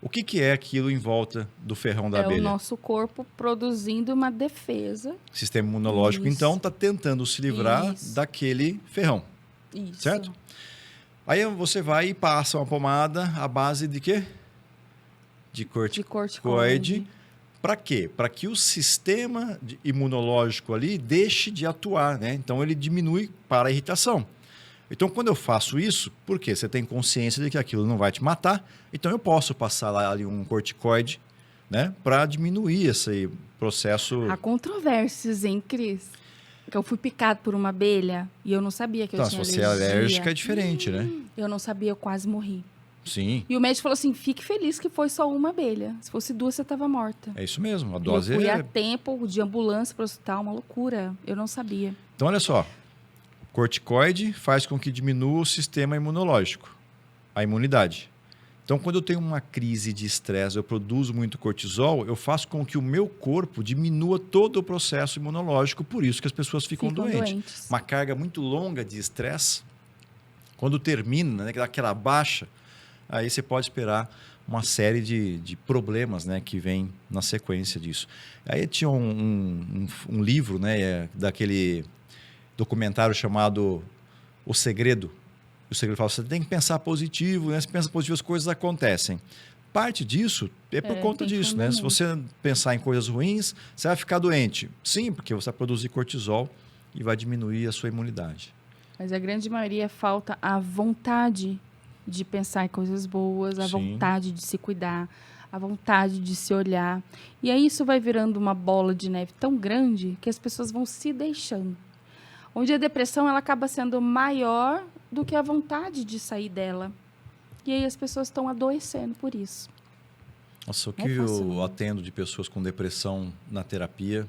O que é aquilo em volta do ferrão da abelha? É o nosso corpo produzindo uma defesa. O sistema imunológico, Isso. então, está tentando se livrar Isso. daquele ferrão. Isso. Certo? Aí você vai e passa uma pomada à base de quê? De corticoide. Para quê? Para que o sistema imunológico ali deixe de atuar, né? Então, ele diminui para a irritação. Então, quando eu faço isso, por quê? Você tem consciência de que aquilo não vai te matar, então eu posso passar lá ali um corticoide, né? Para diminuir esse processo... Há controvérsias, hein, Cris? Que eu fui picado por uma abelha e eu não sabia que eu tinha se você alergia. é alérgica, é diferente, né? Eu não sabia, eu quase morri. Sim. E o médico falou assim, fique feliz que foi só uma abelha. Se fosse 2, você estava morta. É isso mesmo, a Eu dose fui a tempo de ambulância para o hospital, uma loucura. Eu não sabia. Então, olha só. Corticoide faz com que diminua o sistema imunológico, a imunidade. Então, quando eu tenho uma crise de estresse, eu produzo muito cortisol, eu faço com que o meu corpo diminua todo o processo imunológico, por isso que as pessoas ficam doentes. Uma carga muito longa de estresse, quando termina, né, aquela baixa, aí você pode esperar uma série de problemas, né, que vem na sequência disso. Aí tinha um livro, né, daquele documentário chamado O Segredo. O segredo fala, você tem que pensar positivo, né? Se pensa positivo, as coisas acontecem. Parte disso é por conta disso, né? Se você pensar em coisas ruins, você vai ficar doente. Sim, porque você vai produzir cortisol e vai diminuir a sua imunidade. Mas a grande maioria falta a vontade de pensar em coisas boas, a Sim. vontade de se cuidar, a vontade de se olhar. E aí isso vai virando uma bola de neve tão grande que as pessoas vão se deixando. Onde a depressão ela acaba sendo maior do que a vontade de sair dela. E aí as pessoas estão adoecendo por isso. Nossa, o que É fácil, eu né? atendo de pessoas com depressão na terapia.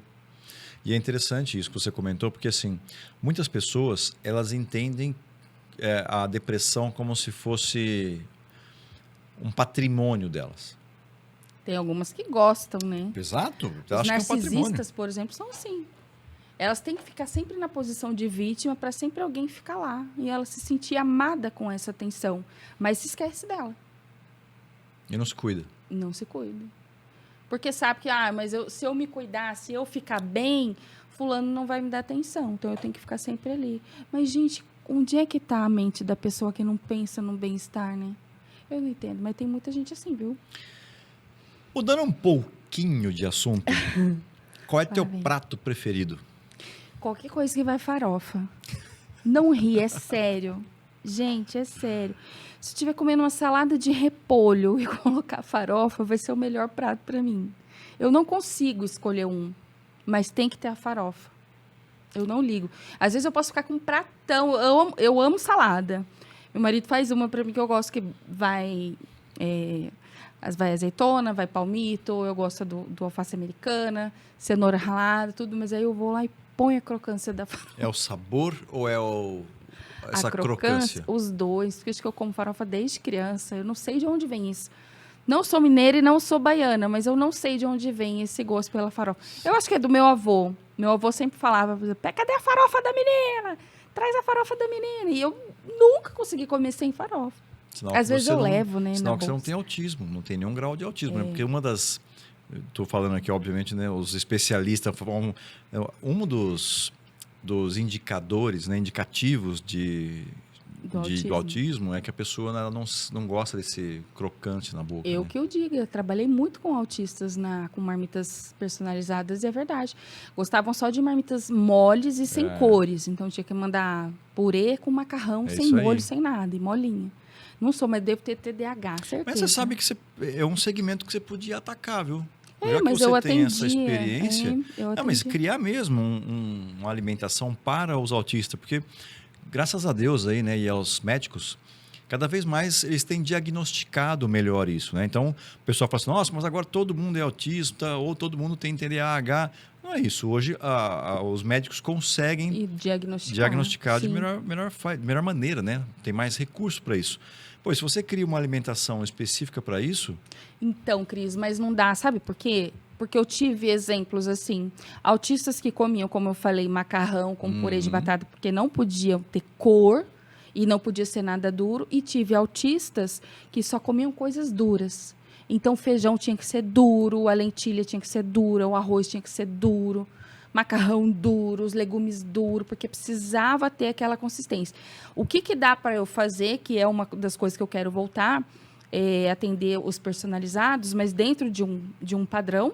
E é interessante isso que você comentou, porque assim, muitas pessoas, elas entendem a depressão como se fosse um patrimônio delas. Tem algumas que gostam, né? Exato. Eu Os acho que é um patrimônio. narcisistas, por exemplo, são assim. Elas têm que ficar sempre na posição de vítima para sempre alguém ficar lá. E ela se sentir amada com essa atenção. Mas se esquece dela. E não se cuida. Não se cuida. Porque sabe que, mas se eu me cuidar, se eu ficar bem, fulano não vai me dar atenção. Então eu tenho que ficar sempre ali. Mas, gente, onde é que está a mente da pessoa que não pensa no bem-estar, né? Eu não entendo, mas tem muita gente assim, viu? Mudando um pouquinho de assunto, qual é teu Vai. prato preferido? Qualquer coisa que vai farofa. Não ri, é sério. Gente, é sério. Se eu estiver comendo uma salada de repolho e colocar farofa, vai ser o melhor prato para mim. Eu não consigo escolher um, mas tem que ter a farofa. Eu não ligo. Às vezes eu posso ficar com um pratão. Eu amo salada. Meu marido faz uma para mim que eu gosto que vai azeitona, vai palmito, eu gosto do alface americana, cenoura ralada, tudo, mas aí eu vou lá e ponho a crocância da farofa. É o sabor ou é essa A crocância? Os dois, porque acho que eu como farofa desde criança. Eu não sei de onde vem isso. Não sou mineira e não sou baiana, mas eu não sei de onde vem esse gosto pela farofa. Eu acho que é do meu avô. Meu avô sempre falava, cadê a farofa da menina? Traz a farofa da menina. E eu nunca consegui comer sem farofa. Sinal Às que vezes você eu não- levo, né, Sinal na que você não bolsa. tem autismo, não tem nenhum grau de autismo, né? Porque uma das... Estou falando aqui, obviamente, né? Os especialistas falam... Um dos indicadores, né, indicativos do autismo é que a pessoa ela não gosta desse crocante na boca. Eu né? que eu diga, eu trabalhei muito com autistas com marmitas personalizadas e é verdade. Gostavam só de marmitas moles e sem cores. Então tinha que mandar purê com macarrão, É sem isso aí. molho, sem nada, e molinha. Não sou, mas devo ter TDAH, certeza. Mas você sabe que é um segmento que você podia atacar, viu? É, Já que mas você eu tem essa atendia, experiência, eu não, mas atendia. criar mesmo uma alimentação para os autistas, porque graças a Deus aí, né, e aos médicos, cada vez mais eles têm diagnosticado melhor isso, né? Então, o pessoal fala assim, nossa, mas agora todo mundo é autista ou todo mundo tem TDAH. Não é isso. Hoje, os médicos conseguem E diagnosticar de sim. melhor maneira, né? Tem mais recurso para isso. Pois, se você cria uma alimentação específica para isso, Então, Cris, mas não dá, sabe por quê? Porque eu tive exemplos assim, autistas que comiam, como eu falei, macarrão com purê de batata, porque não podiam ter cor e não podia ser nada duro, e tive autistas que só comiam coisas duras. Então, o feijão tinha que ser duro, a lentilha tinha que ser dura, o arroz tinha que ser duro, macarrão duro, os legumes duros, porque precisava ter aquela consistência. O que dá para eu fazer, que é uma das coisas que eu quero voltar, é atender os personalizados, mas dentro de um padrão.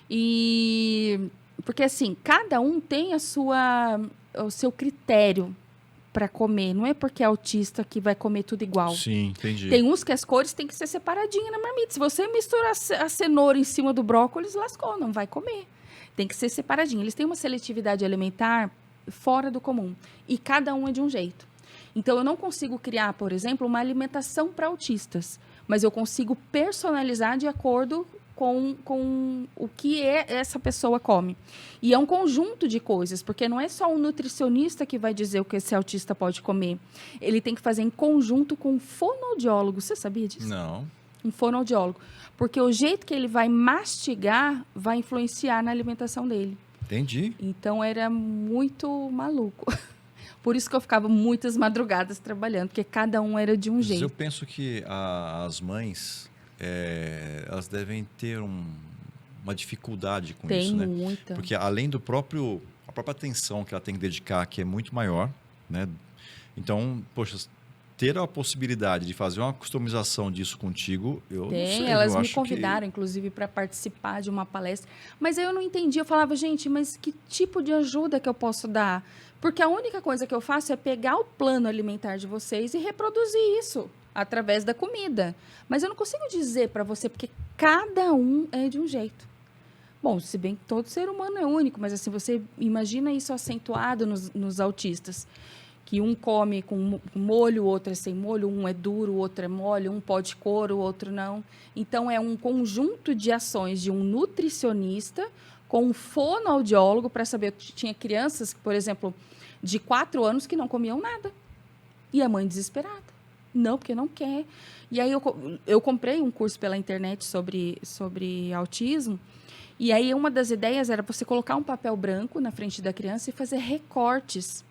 E porque assim, cada um tem o seu critério para comer. Não é porque é autista que vai comer tudo igual. sim, entendi. Tem uns que as cores têm que ser separadinhas na marmita. Se você misturar a cenoura em cima do brócolis, lascou, não vai comer. Tem que ser separadinho. Eles têm uma seletividade alimentar fora do comum. E cada um é de um jeito. Então, eu não consigo criar, por exemplo, uma alimentação para autistas. Mas eu consigo personalizar de acordo com o que essa pessoa come. E é um conjunto de coisas, porque não é só um nutricionista que vai dizer o que esse autista pode comer. Ele tem que fazer em conjunto com um fonoaudiólogo. Você sabia disso? Não. Um fonoaudiólogo. Porque o jeito que ele vai mastigar vai influenciar na alimentação dele. Entendi. Então, era muito maluco. Por isso que eu ficava muitas madrugadas trabalhando, porque cada um era de um Mas jeito. eu penso que as mães, elas devem ter uma dificuldade com Tem isso, né? muita. Porque além a própria atenção que ela tem que dedicar, que é muito maior, né? Então, poxa, ter a possibilidade de fazer uma customização disso contigo, eu não sei. Elas eu me acho convidaram, inclusive, para participar de uma palestra. Mas aí eu não entendi. Eu falava, gente, mas que tipo de ajuda que eu posso dar? Porque a única coisa que eu faço é pegar o plano alimentar de vocês e reproduzir isso através da comida. Mas eu não consigo dizer para você, porque cada um é de um jeito. Bom, se bem que todo ser humano é único, mas assim, você imagina isso acentuado nos autistas. Que um come com molho, o outro é sem molho, um é duro, o outro é mole, um pode cor, o outro não. Então, é um conjunto de ações de um nutricionista com um fonoaudiólogo para saber. Tinha crianças, por exemplo, de 4 anos que não comiam nada. E a mãe desesperada. Não, porque não quer. E aí, eu comprei um curso pela internet sobre autismo. E aí, uma das ideias era você colocar um papel branco na frente da criança e fazer recortes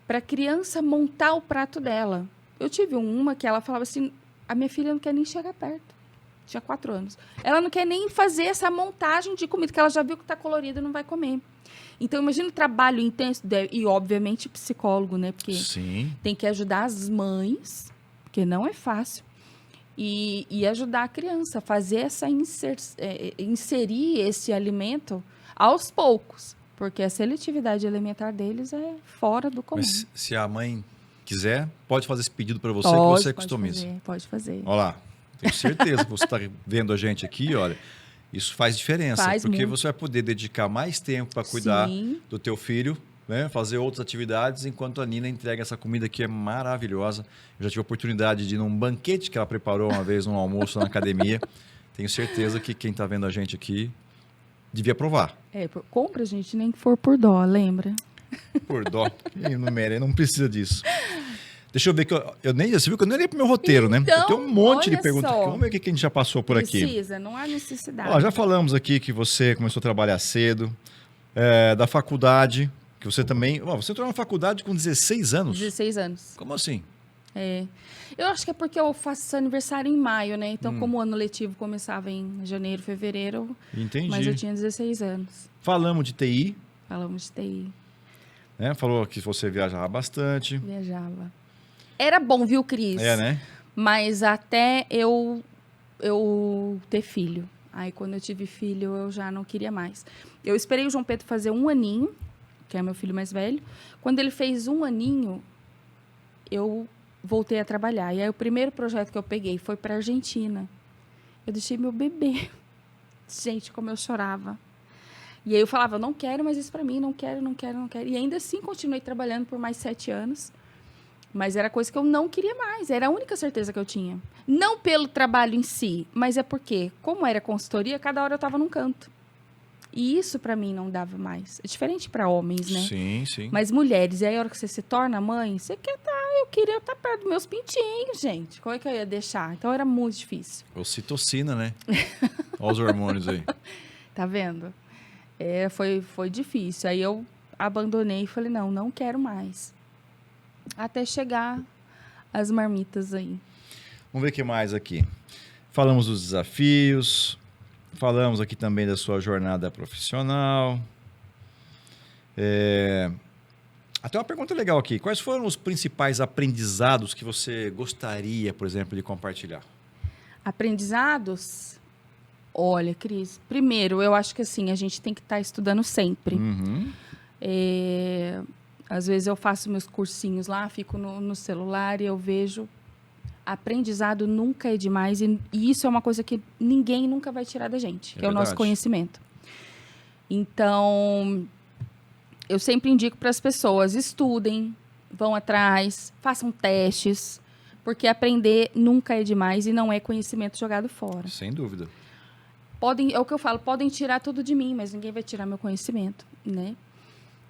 para a criança montar o prato dela. Eu tive uma que ela falava assim, a minha filha não quer nem chegar perto. Tinha 4 anos. Ela não quer nem fazer essa montagem de comida, que ela já viu que está colorida e não vai comer. Então, imagina o trabalho intenso, e obviamente psicólogo, né? Porque Sim. tem que ajudar as mães, porque não é fácil, e ajudar a criança a fazer essa inserir esse alimento aos poucos. Porque a seletividade alimentar deles é fora do comum. Mas se a mãe quiser, pode fazer esse pedido para você, Pode, que você pode customiza. Pode fazer. Olha lá, tenho certeza que você está vendo a gente aqui, olha, isso faz diferença. Faz porque muito. você vai poder dedicar mais tempo para cuidar Sim. do teu filho, né? Fazer outras atividades, enquanto a Nina entrega essa comida que é maravilhosa. Eu já tive a oportunidade de ir num banquete que ela preparou uma vez, num almoço na academia. Tenho certeza que quem está vendo a gente aqui devia provar. Compra, gente, nem que for por dó, lembra? Por dó. Não precisa disso. Deixa eu ver que você viu que eu nem olhei pro meu roteiro, né? Então, Eu tenho um monte de olha perguntas. só. Vamos ver o que a gente já passou por aqui. Precisa, não há necessidade. Ó, já falamos aqui que você começou a trabalhar cedo, da faculdade, que você também... você entrou na faculdade com 16 anos? 16 anos. Como assim? Eu acho que é porque eu faço aniversário em maio, né? Então, como o ano letivo começava em janeiro, fevereiro, Entendi. mas eu tinha 16 anos. Falamos de TI, Falamos de TI. né? Falou que você viajava bastante. Viajava. Era bom, viu, Cris? Né? Mas até eu ter filho. Aí, quando eu tive filho, eu já não queria mais. Eu esperei o João Pedro fazer 1 aninho, que é meu filho mais velho. Quando ele fez 1 aninho, eu voltei a trabalhar. E aí, o primeiro projeto que eu peguei foi para a Argentina. Eu deixei meu bebê. Gente, como eu chorava. E aí, eu falava, não quero mais isso para mim, não quero. E ainda assim, continuei trabalhando por mais 7 anos. Mas era coisa que eu não queria mais. Era a única certeza que eu tinha. Não pelo trabalho em si, mas é porque, como era consultoria, cada hora eu estava num canto. E isso, para mim, não dava mais. É diferente para homens, né? Sim, sim. Mas mulheres, e aí a hora que você se torna mãe, você quer estar... Eu queria estar perto dos meus pintinhos, gente. Como é que eu ia deixar? Então, era muito difícil. Ocitocina, né? Olha os hormônios aí. Tá vendo? Foi difícil. Aí eu abandonei e falei, não quero mais. Até chegar as marmitas aí. Vamos ver o que mais aqui. Falamos dos desafios, falamos aqui também da sua jornada profissional. Até uma pergunta legal aqui. Quais foram os principais aprendizados que você gostaria, por exemplo, de compartilhar? Aprendizados? Olha, Cris, primeiro, eu acho que assim, a gente tem que estar estudando sempre. Uhum. Às vezes eu faço meus cursinhos lá, fico no celular e eu vejo. Aprendizado nunca é demais e isso é uma coisa que ninguém nunca vai tirar da gente, que é o nosso conhecimento. Então, eu sempre indico para as pessoas, estudem, vão atrás, façam testes, porque aprender nunca é demais e não é conhecimento jogado fora. Sem dúvida. É o que eu falo, podem tirar tudo de mim, mas ninguém vai tirar meu conhecimento, né?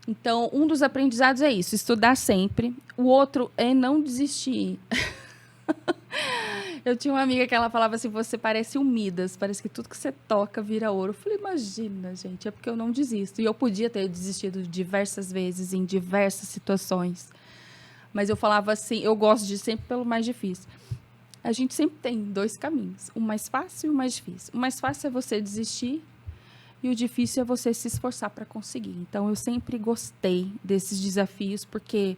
Então, um dos aprendizados é isso, estudar sempre. O outro é não desistir. Eu tinha uma amiga que ela falava assim, você parece um Midas, parece que tudo que você toca vira ouro. Eu falei, imagina, gente, é porque eu não desisto. E eu podia ter desistido diversas vezes, em diversas situações. Mas eu falava assim, eu gosto de ir sempre pelo mais difícil. A gente sempre tem 2 caminhos, o mais fácil e o mais difícil. O mais fácil é você desistir e o difícil é você se esforçar para conseguir. Então, eu sempre gostei desses desafios, porque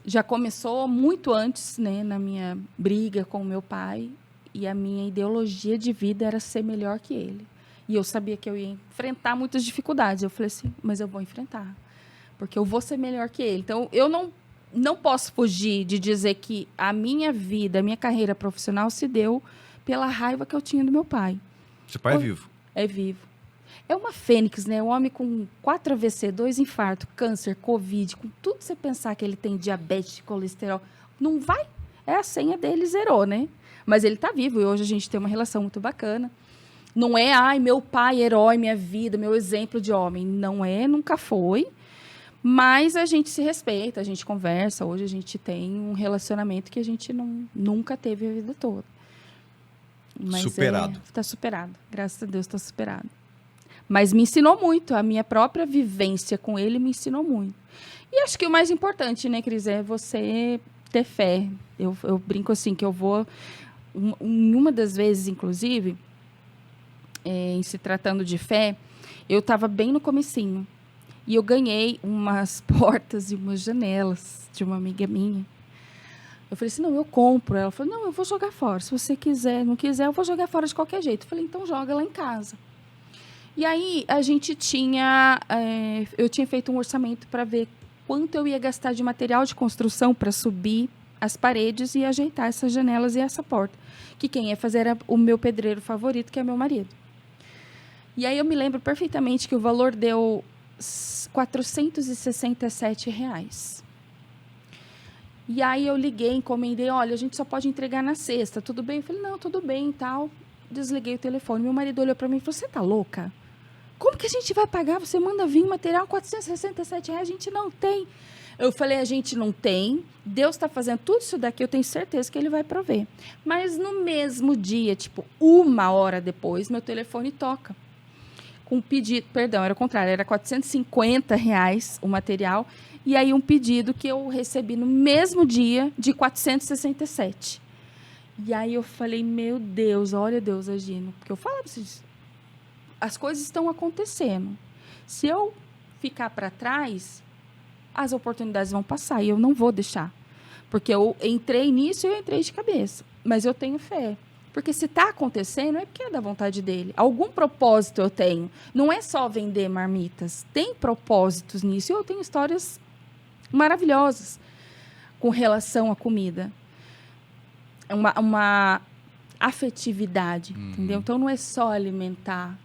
já começou muito antes, né, na minha briga com o meu pai, e a minha ideologia de vida era ser melhor que ele. E eu sabia que eu ia enfrentar muitas dificuldades. Eu falei assim, mas eu vou enfrentar, porque eu vou ser melhor que ele. Então, eu não posso fugir de dizer que a minha vida, a minha carreira profissional se deu pela raiva que eu tinha do meu pai. Seu pai é vivo? É vivo. É uma fênix, né? Um homem com 4 AVC, 2 infartos, câncer, Covid, com tudo que você pensar que ele tem, diabetes, colesterol, não vai. É a senha dele, zerou, né? Mas ele está vivo e hoje a gente tem uma relação muito bacana. Não é, ai, meu pai, herói, minha vida, meu exemplo de homem. Não é, nunca foi. Mas a gente se respeita, a gente conversa. Hoje a gente tem um relacionamento que a gente nunca teve a vida toda. Mas superado. Está superado. Graças a Deus está superado. Mas me ensinou muito. A minha própria vivência com ele me ensinou muito. E acho que o mais importante, né, Cris, é você ter fé. Eu brinco assim, que eu vou... Em uma das vezes, inclusive, em se tratando de fé, eu estava bem no comecinho. E eu ganhei umas portas e umas janelas de uma amiga minha. Eu falei assim, não, eu compro. Ela falou, não, eu vou jogar fora. Se você quiser, não quiser, eu vou jogar fora de qualquer jeito. Eu falei, então joga lá em casa. E aí, a gente eu tinha feito um orçamento para ver quanto eu ia gastar de material de construção para subir as paredes e ajeitar essas janelas e essa porta. Que quem ia fazer era o meu pedreiro favorito, que é meu marido. E aí, eu me lembro perfeitamente que o valor deu R$467. E aí, eu liguei, encomendei, olha, a gente só pode entregar na sexta, tudo bem? Eu falei, não, tudo bem e tal. Desliguei o telefone. Meu marido olhou para mim e falou, você tá louca? Como que a gente vai pagar? Você manda vir material, R$467, a gente não tem. Eu falei, a gente não tem. Deus está fazendo tudo isso daqui, eu tenho certeza que Ele vai prover. Mas no mesmo dia, tipo, 1 hora depois, meu telefone toca. Com um pedido, perdão, era o contrário, era R$450 o material. E aí um pedido que eu recebi no mesmo dia de 467. E aí eu falei, meu Deus, olha Deus agindo. Porque eu falo para vocês, as coisas estão acontecendo. Se eu ficar para trás, as oportunidades vão passar e eu não vou deixar. Porque eu entrei nisso e eu entrei de cabeça. Mas eu tenho fé. Porque se está acontecendo, é porque é da vontade dele. Algum propósito eu tenho. Não é só vender marmitas. Tem propósitos nisso. E eu tenho histórias maravilhosas com relação à comida. Uma afetividade, entendeu? Então, não é só alimentar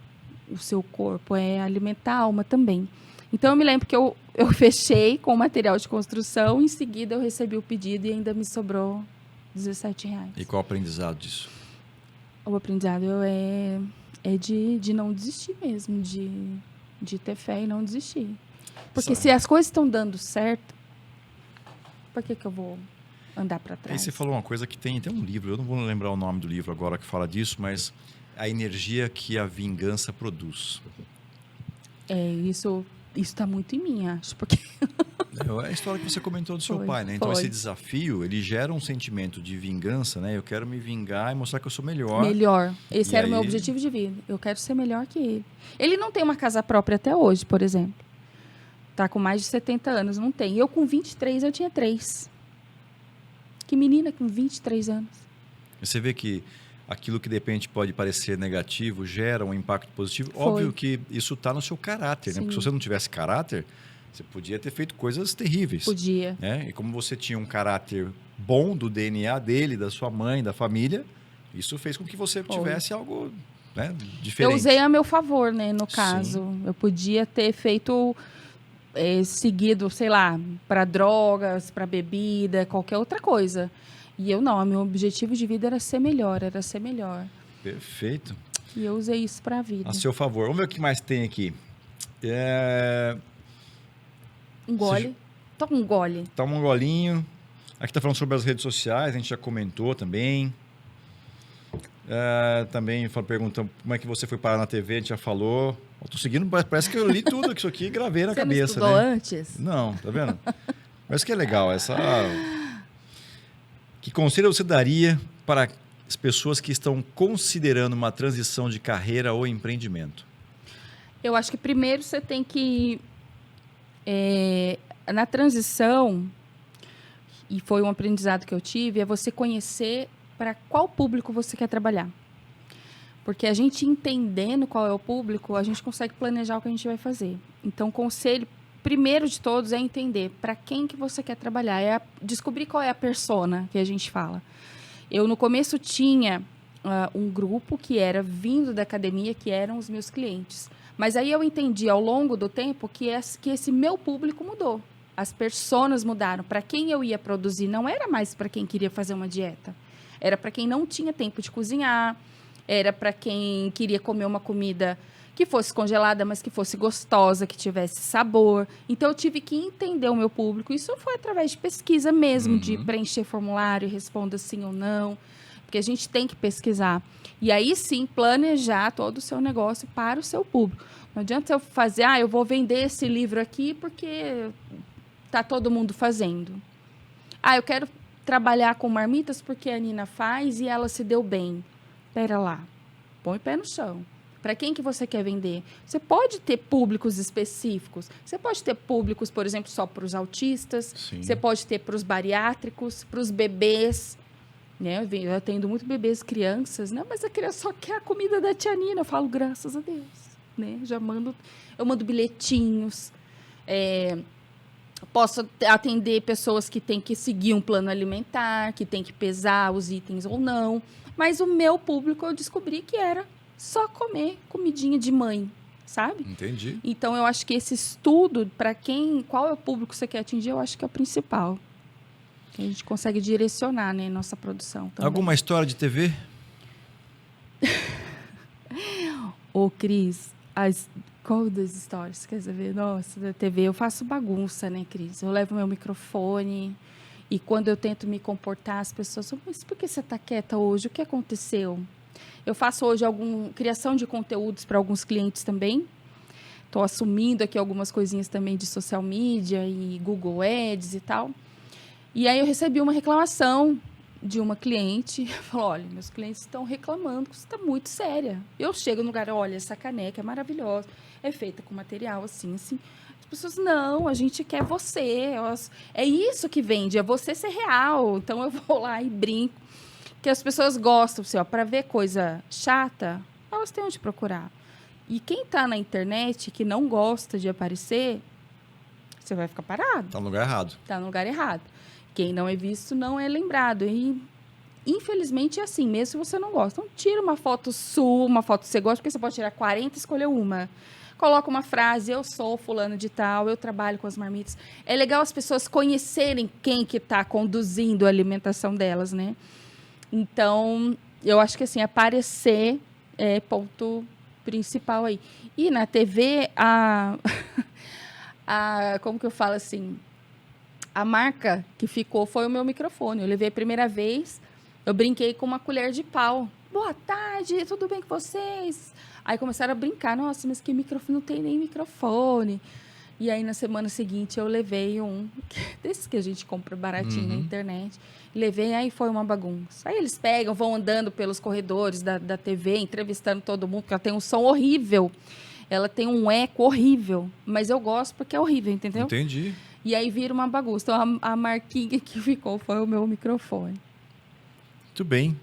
o seu corpo, é alimentar a alma também. Então, eu me lembro que eu fechei com o material de construção, em seguida eu recebi o pedido e ainda me sobrou R$17. E qual o aprendizado disso? O aprendizado é de não desistir mesmo, de ter fé e não desistir. Porque se as coisas estão dando certo, por que eu vou andar para trás? Aí você falou uma coisa que tem um livro, eu não vou lembrar o nome do livro agora que fala disso, mas a energia que a vingança produz. Isso está muito em mim, acho, porque... É a história que você comentou do seu pai, né? Então, esse desafio, ele gera um sentimento de vingança, né? Eu quero me vingar e mostrar que eu sou melhor. Melhor. Esse era o meu objetivo de vida. Eu quero ser melhor que ele. Ele não tem uma casa própria até hoje, por exemplo. Tá com mais de 70 anos, não tem. Eu, com 23, eu tinha 3. Que menina com 23 anos. Você vê que aquilo que de repente pode parecer negativo gera um impacto positivo. Foi. Óbvio que isso está no seu caráter, né? Porque se você não tivesse caráter, você podia ter feito coisas terríveis. Podia. Né? E como você tinha um caráter bom do DNA dele, da sua mãe, da família, isso fez com que você tivesse algo, né, diferente. Eu usei a meu favor, né, no caso. Sim. Eu podia ter feito... seguido, sei lá, para drogas, para bebida, qualquer outra coisa. E eu não, meu objetivo de vida era ser melhor. Perfeito. E eu usei isso para a vida. A seu favor. Vamos ver o que mais tem aqui. Um gole. Toma um gole. Toma um golinho. Aqui está falando sobre as redes sociais, a gente já comentou também. Também perguntando como é que você foi parar na TV, a gente já falou. Estou seguindo, parece que eu li tudo isso aqui e gravei na cabeça. Você não estudou antes? Não, tá vendo? Mas que é legal, Que conselho você daria para as pessoas que estão considerando uma transição de carreira ou empreendimento? Eu acho que primeiro você tem que, na transição, e foi um aprendizado que eu tive, é você conhecer para qual público você quer trabalhar. Porque a gente entendendo qual é o público, a gente consegue planejar o que a gente vai fazer. Então, o conselho, primeiro de todos, é entender para quem que você quer trabalhar. Descobrir qual é a persona que a gente fala. Eu, no começo, tinha um grupo que era vindo da academia, que eram os meus clientes. Mas aí eu entendi, ao longo do tempo, que esse meu público mudou. As personas mudaram. Para quem eu ia produzir, não era mais para quem queria fazer uma dieta. Era para quem não tinha tempo de cozinhar. Era para quem queria comer uma comida que fosse congelada, mas que fosse gostosa, que tivesse sabor. Então, eu tive que entender o meu público. Isso foi através de pesquisa mesmo, de preencher formulário, responda sim ou não. Porque a gente tem que pesquisar. E aí, sim, planejar todo o seu negócio para o seu público. Não adianta eu fazer, eu vou vender esse livro aqui porque está todo mundo fazendo. Eu quero trabalhar com marmitas porque a Nina faz e ela se deu bem. Espera lá, põe o pé no chão. Para quem que você quer vender? Você pode ter públicos específicos. Você pode ter públicos, por exemplo, só para os autistas. Sim. Você pode ter para os bariátricos, para os bebês. Né? Eu atendo muito bebês, crianças. Né? Mas a criança só quer a comida da tia Nina. Eu falo, graças a Deus. Né? Eu mando bilhetinhos. Posso atender pessoas que têm que seguir um plano alimentar, que têm que pesar os itens ou não. Mas o meu público eu descobri que era só comer comidinha de mãe, sabe? Entendi. Então, eu acho que esse estudo, qual é o público que você quer atingir, eu acho que é o principal. Que a gente consegue direcionar, né, nossa produção também. Alguma história de TV? Ô, Cris, qual das histórias? Quer saber? Nossa, da TV, eu faço bagunça, né, Cris? Eu levo meu microfone e quando eu tento me comportar, as pessoas falam, mas por que você está quieta hoje? O que aconteceu? Eu faço hoje criação de conteúdos para alguns clientes também. Estou assumindo aqui algumas coisinhas também de social media e Google Ads e tal. E aí eu recebi uma reclamação de uma cliente. Falou, olha, meus clientes estão reclamando que você está muito séria. Eu chego no lugar, olha, essa caneca é maravilhosa. É feita com material assim, assim. As pessoas, não, a gente quer você. É isso que vende, é você ser real. Então eu vou lá e brinco. Que as pessoas gostam, assim, para ver coisa chata, elas têm onde procurar. E quem está na internet, que não gosta de aparecer, você vai ficar parado. Está no lugar errado. Está no lugar errado. Quem não é visto não é lembrado. E, infelizmente, é assim, mesmo se você não gosta. Então, tira uma foto sua, uma foto que você gosta, porque você pode tirar 40 e escolher uma. Coloca uma frase, eu sou fulano de tal, eu trabalho com as marmitas. É legal as pessoas conhecerem quem que está conduzindo a alimentação delas, né? Então, eu acho que assim, aparecer é ponto principal aí. E na TV, como que eu falo assim? A marca que ficou foi o meu microfone. Eu levei a primeira vez, eu brinquei com uma colher de pau. Boa tarde, tudo bem com vocês? Aí começaram a brincar, nossa, mas que microfone? Não tem nem microfone. E aí, na semana seguinte, eu levei um desses que a gente compra baratinho na internet. Levei, aí foi uma bagunça. Aí eles vão andando pelos corredores da TV, entrevistando todo mundo, porque ela tem um som horrível. Ela tem um eco horrível. Mas eu gosto porque é horrível, entendeu? Entendi. E aí vira uma bagunça. Então, a marquinha que ficou foi o meu microfone. Muito bem.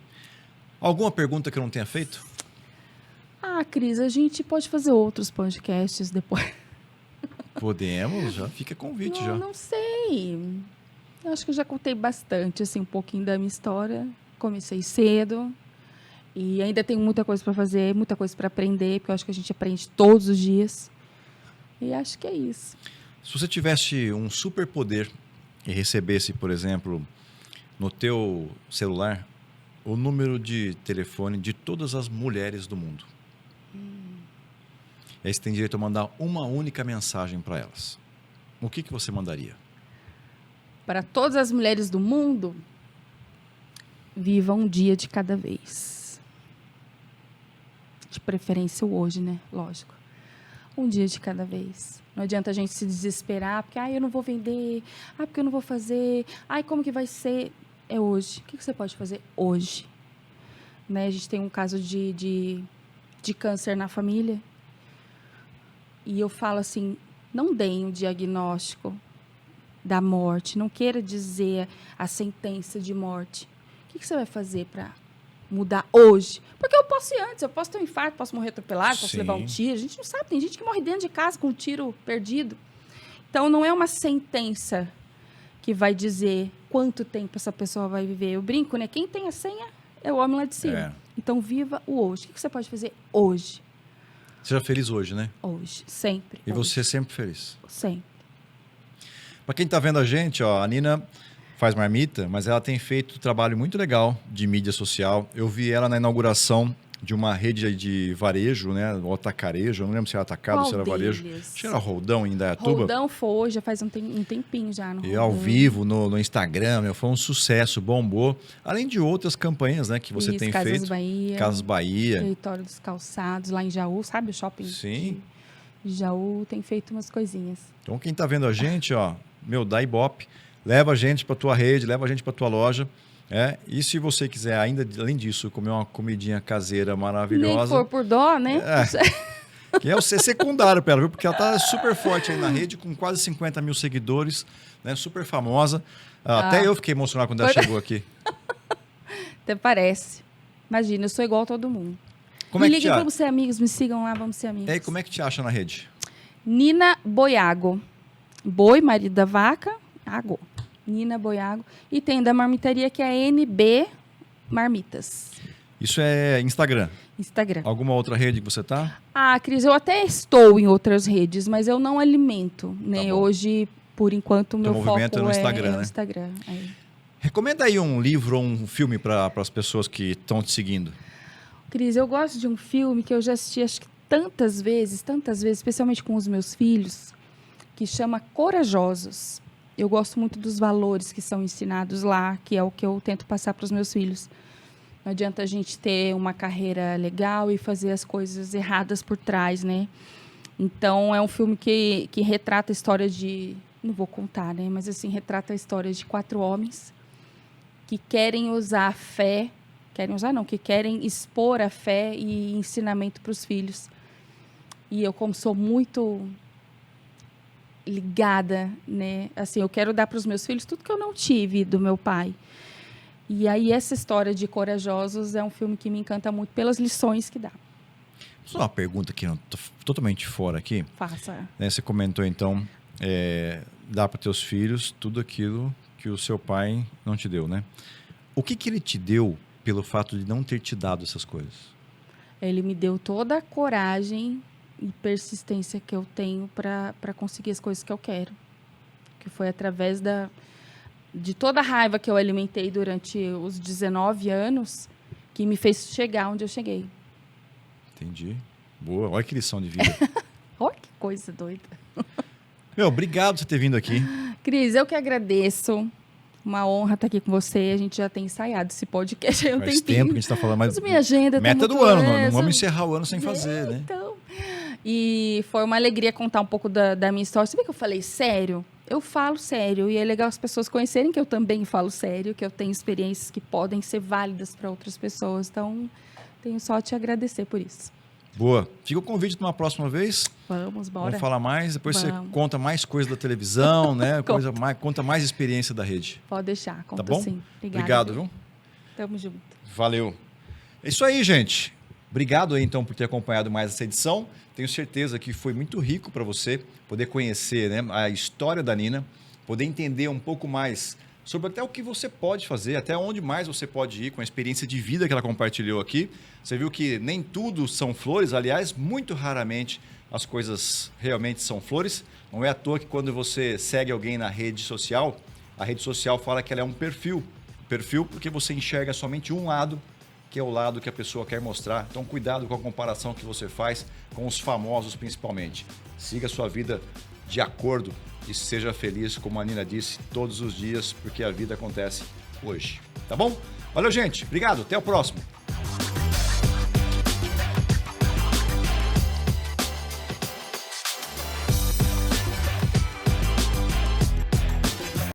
Alguma pergunta que eu não tenha feito? Cris, a gente pode fazer outros podcasts depois. Podemos, já fica convite já. Não sei. Eu acho que eu já contei bastante, assim, um pouquinho da minha história. Comecei cedo e ainda tenho muita coisa para fazer, muita coisa para aprender, porque eu acho que a gente aprende todos os dias. E acho que é isso. Se você tivesse um superpoder e recebesse, por exemplo, no teu celular, o número de telefone de todas as mulheres do mundo. E aí você tem direito a mandar uma única mensagem para elas. O que você mandaria? Para todas as mulheres do mundo, viva um dia de cada vez. De preferência o hoje, né? Lógico. Um dia de cada vez. Não adianta a gente se desesperar, porque eu não vou vender, porque eu não vou fazer, como que vai ser? É hoje. O que você pode fazer hoje? Né? A gente tem um caso de câncer na família. E eu falo assim, não deem um diagnóstico da morte, não queira dizer a sentença de morte. O que você vai fazer para mudar hoje? Porque eu posso ir antes, eu posso ter um infarto, posso morrer atropelado, posso levar um tiro. A gente não sabe, tem gente que morre dentro de casa com um tiro perdido. Então, não é uma sentença que vai dizer quanto tempo essa pessoa vai viver. Eu brinco, né? Quem tem a senha é o homem lá de cima. Então, viva o hoje. O que você pode fazer hoje? Seja feliz hoje, né? Hoje, sempre. E hoje. você sempre feliz. Sempre. Para quem está vendo a gente, ó, a Nina faz marmita, mas ela tem feito um trabalho muito legal de mídia social. Eu vi ela na inauguração de uma rede de varejo, né? O atacarejo, eu não lembro se era atacado ou se era varejo. Acho que era Roldão em Indaiatuba. Roldão foi, já faz um tempinho já. No e ao vivo, no Instagram, foi um sucesso, bombou. Além de outras campanhas, né, que você tem Casas feito. Bahia. Casas Bahia. Território dos Calçados, lá em Jaú, sabe o shopping? Sim. De Jaú tem feito umas coisinhas. Então quem está vendo a gente, ó, dá Ibope, leva a gente para tua rede, leva a gente para tua loja. E se você quiser ainda, além disso, comer uma comidinha caseira maravilhosa... Nem for por dó, né? Que é o ser secundário para ela, viu? Porque ela tá super forte aí na rede, com quase 50 mil seguidores, né? Super famosa. Até eu fiquei emocionado quando ela chegou aqui. Até parece. Imagina, eu sou igual a todo mundo. Como me é que liguem, vamos ser amigos, me sigam lá, vamos ser amigos. E aí, como é que te acha na rede? Nina Boiago. Boi, marido da vaca, água. Nina Boiago. E tem da marmitaria que é NB Marmitas. Isso é Instagram? Instagram. Alguma outra rede que você tá? Cris, eu até estou em outras redes, mas eu não alimento, né? Tá. Hoje, por enquanto, o meu foco é no Instagram, no né? Instagram. Recomenda aí um livro ou um filme para as pessoas que estão te seguindo. Cris, eu gosto de um filme que eu já assisti acho que tantas vezes, especialmente com os meus filhos, que chama Corajosos. Eu gosto muito dos valores que são ensinados lá, que é o que eu tento passar para os meus filhos. Não adianta a gente ter uma carreira legal e fazer as coisas erradas por trás, né? Então, é um filme que retrata a história de... Não vou contar, né? Mas, assim, retrata a história de 4 homens que querem usar a fé... que querem expor a fé e ensinamento para os filhos. E eu, como sou muito ligada, né? Assim, eu quero dar para os meus filhos tudo que eu não tive do meu pai. E aí, essa história de Corajosos é um filme que me encanta muito pelas lições que dá. Só uma pergunta que tô totalmente fora aqui. Faça. Né, você comentou, então, dá para teus filhos tudo aquilo que o seu pai não te deu, né? O que ele te deu pelo fato de não ter te dado essas coisas? Ele me deu toda a coragem e persistência que eu tenho para conseguir as coisas que eu quero. Que foi através de toda a raiva que eu alimentei durante os 19 anos que me fez chegar onde eu cheguei. Entendi. Boa. Olha que lição de vida. Olha que coisa doida. Obrigado por você ter vindo aqui. Cris, eu que agradeço. Uma honra estar aqui com você. A gente já tem ensaiado esse podcast aí um tempinho. Faz tempo que a gente está falando, mas minha agenda meta do ano. Não vamos encerrar o ano sem fazer, né? Então. E foi uma alegria contar um pouco da minha história. Você vê que eu falei sério? Eu falo sério. E é legal as pessoas conhecerem que eu também falo sério, que eu tenho experiências que podem ser válidas para outras pessoas. Então, tenho só a te agradecer por isso. Boa. Fica o convite para uma próxima vez. Vamos, bora. Vamos falar mais. Depois você conta mais coisas da televisão, né? Conta mais experiência da rede. Pode deixar, conta tá bom? sim. Obrigado, viu? Tamo junto. Valeu. É isso aí, gente. Obrigado aí, então, por ter acompanhado mais essa edição. Tenho certeza que foi muito rico para você poder conhecer, né, a história da Nina, poder entender um pouco mais sobre até o que você pode fazer, até onde mais você pode ir com a experiência de vida que ela compartilhou aqui. Você viu que nem tudo são flores, aliás, muito raramente as coisas realmente são flores. Não é à toa que quando você segue alguém na rede social, a rede social fala que ela é um perfil. Perfil porque você enxerga somente um lado, que é o lado que a pessoa quer mostrar. Então, cuidado com a comparação que você faz com os famosos, principalmente. Siga a sua vida de acordo e seja feliz, como a Nina disse, todos os dias, porque a vida acontece hoje. Tá bom? Valeu, gente. Obrigado. Até o próximo.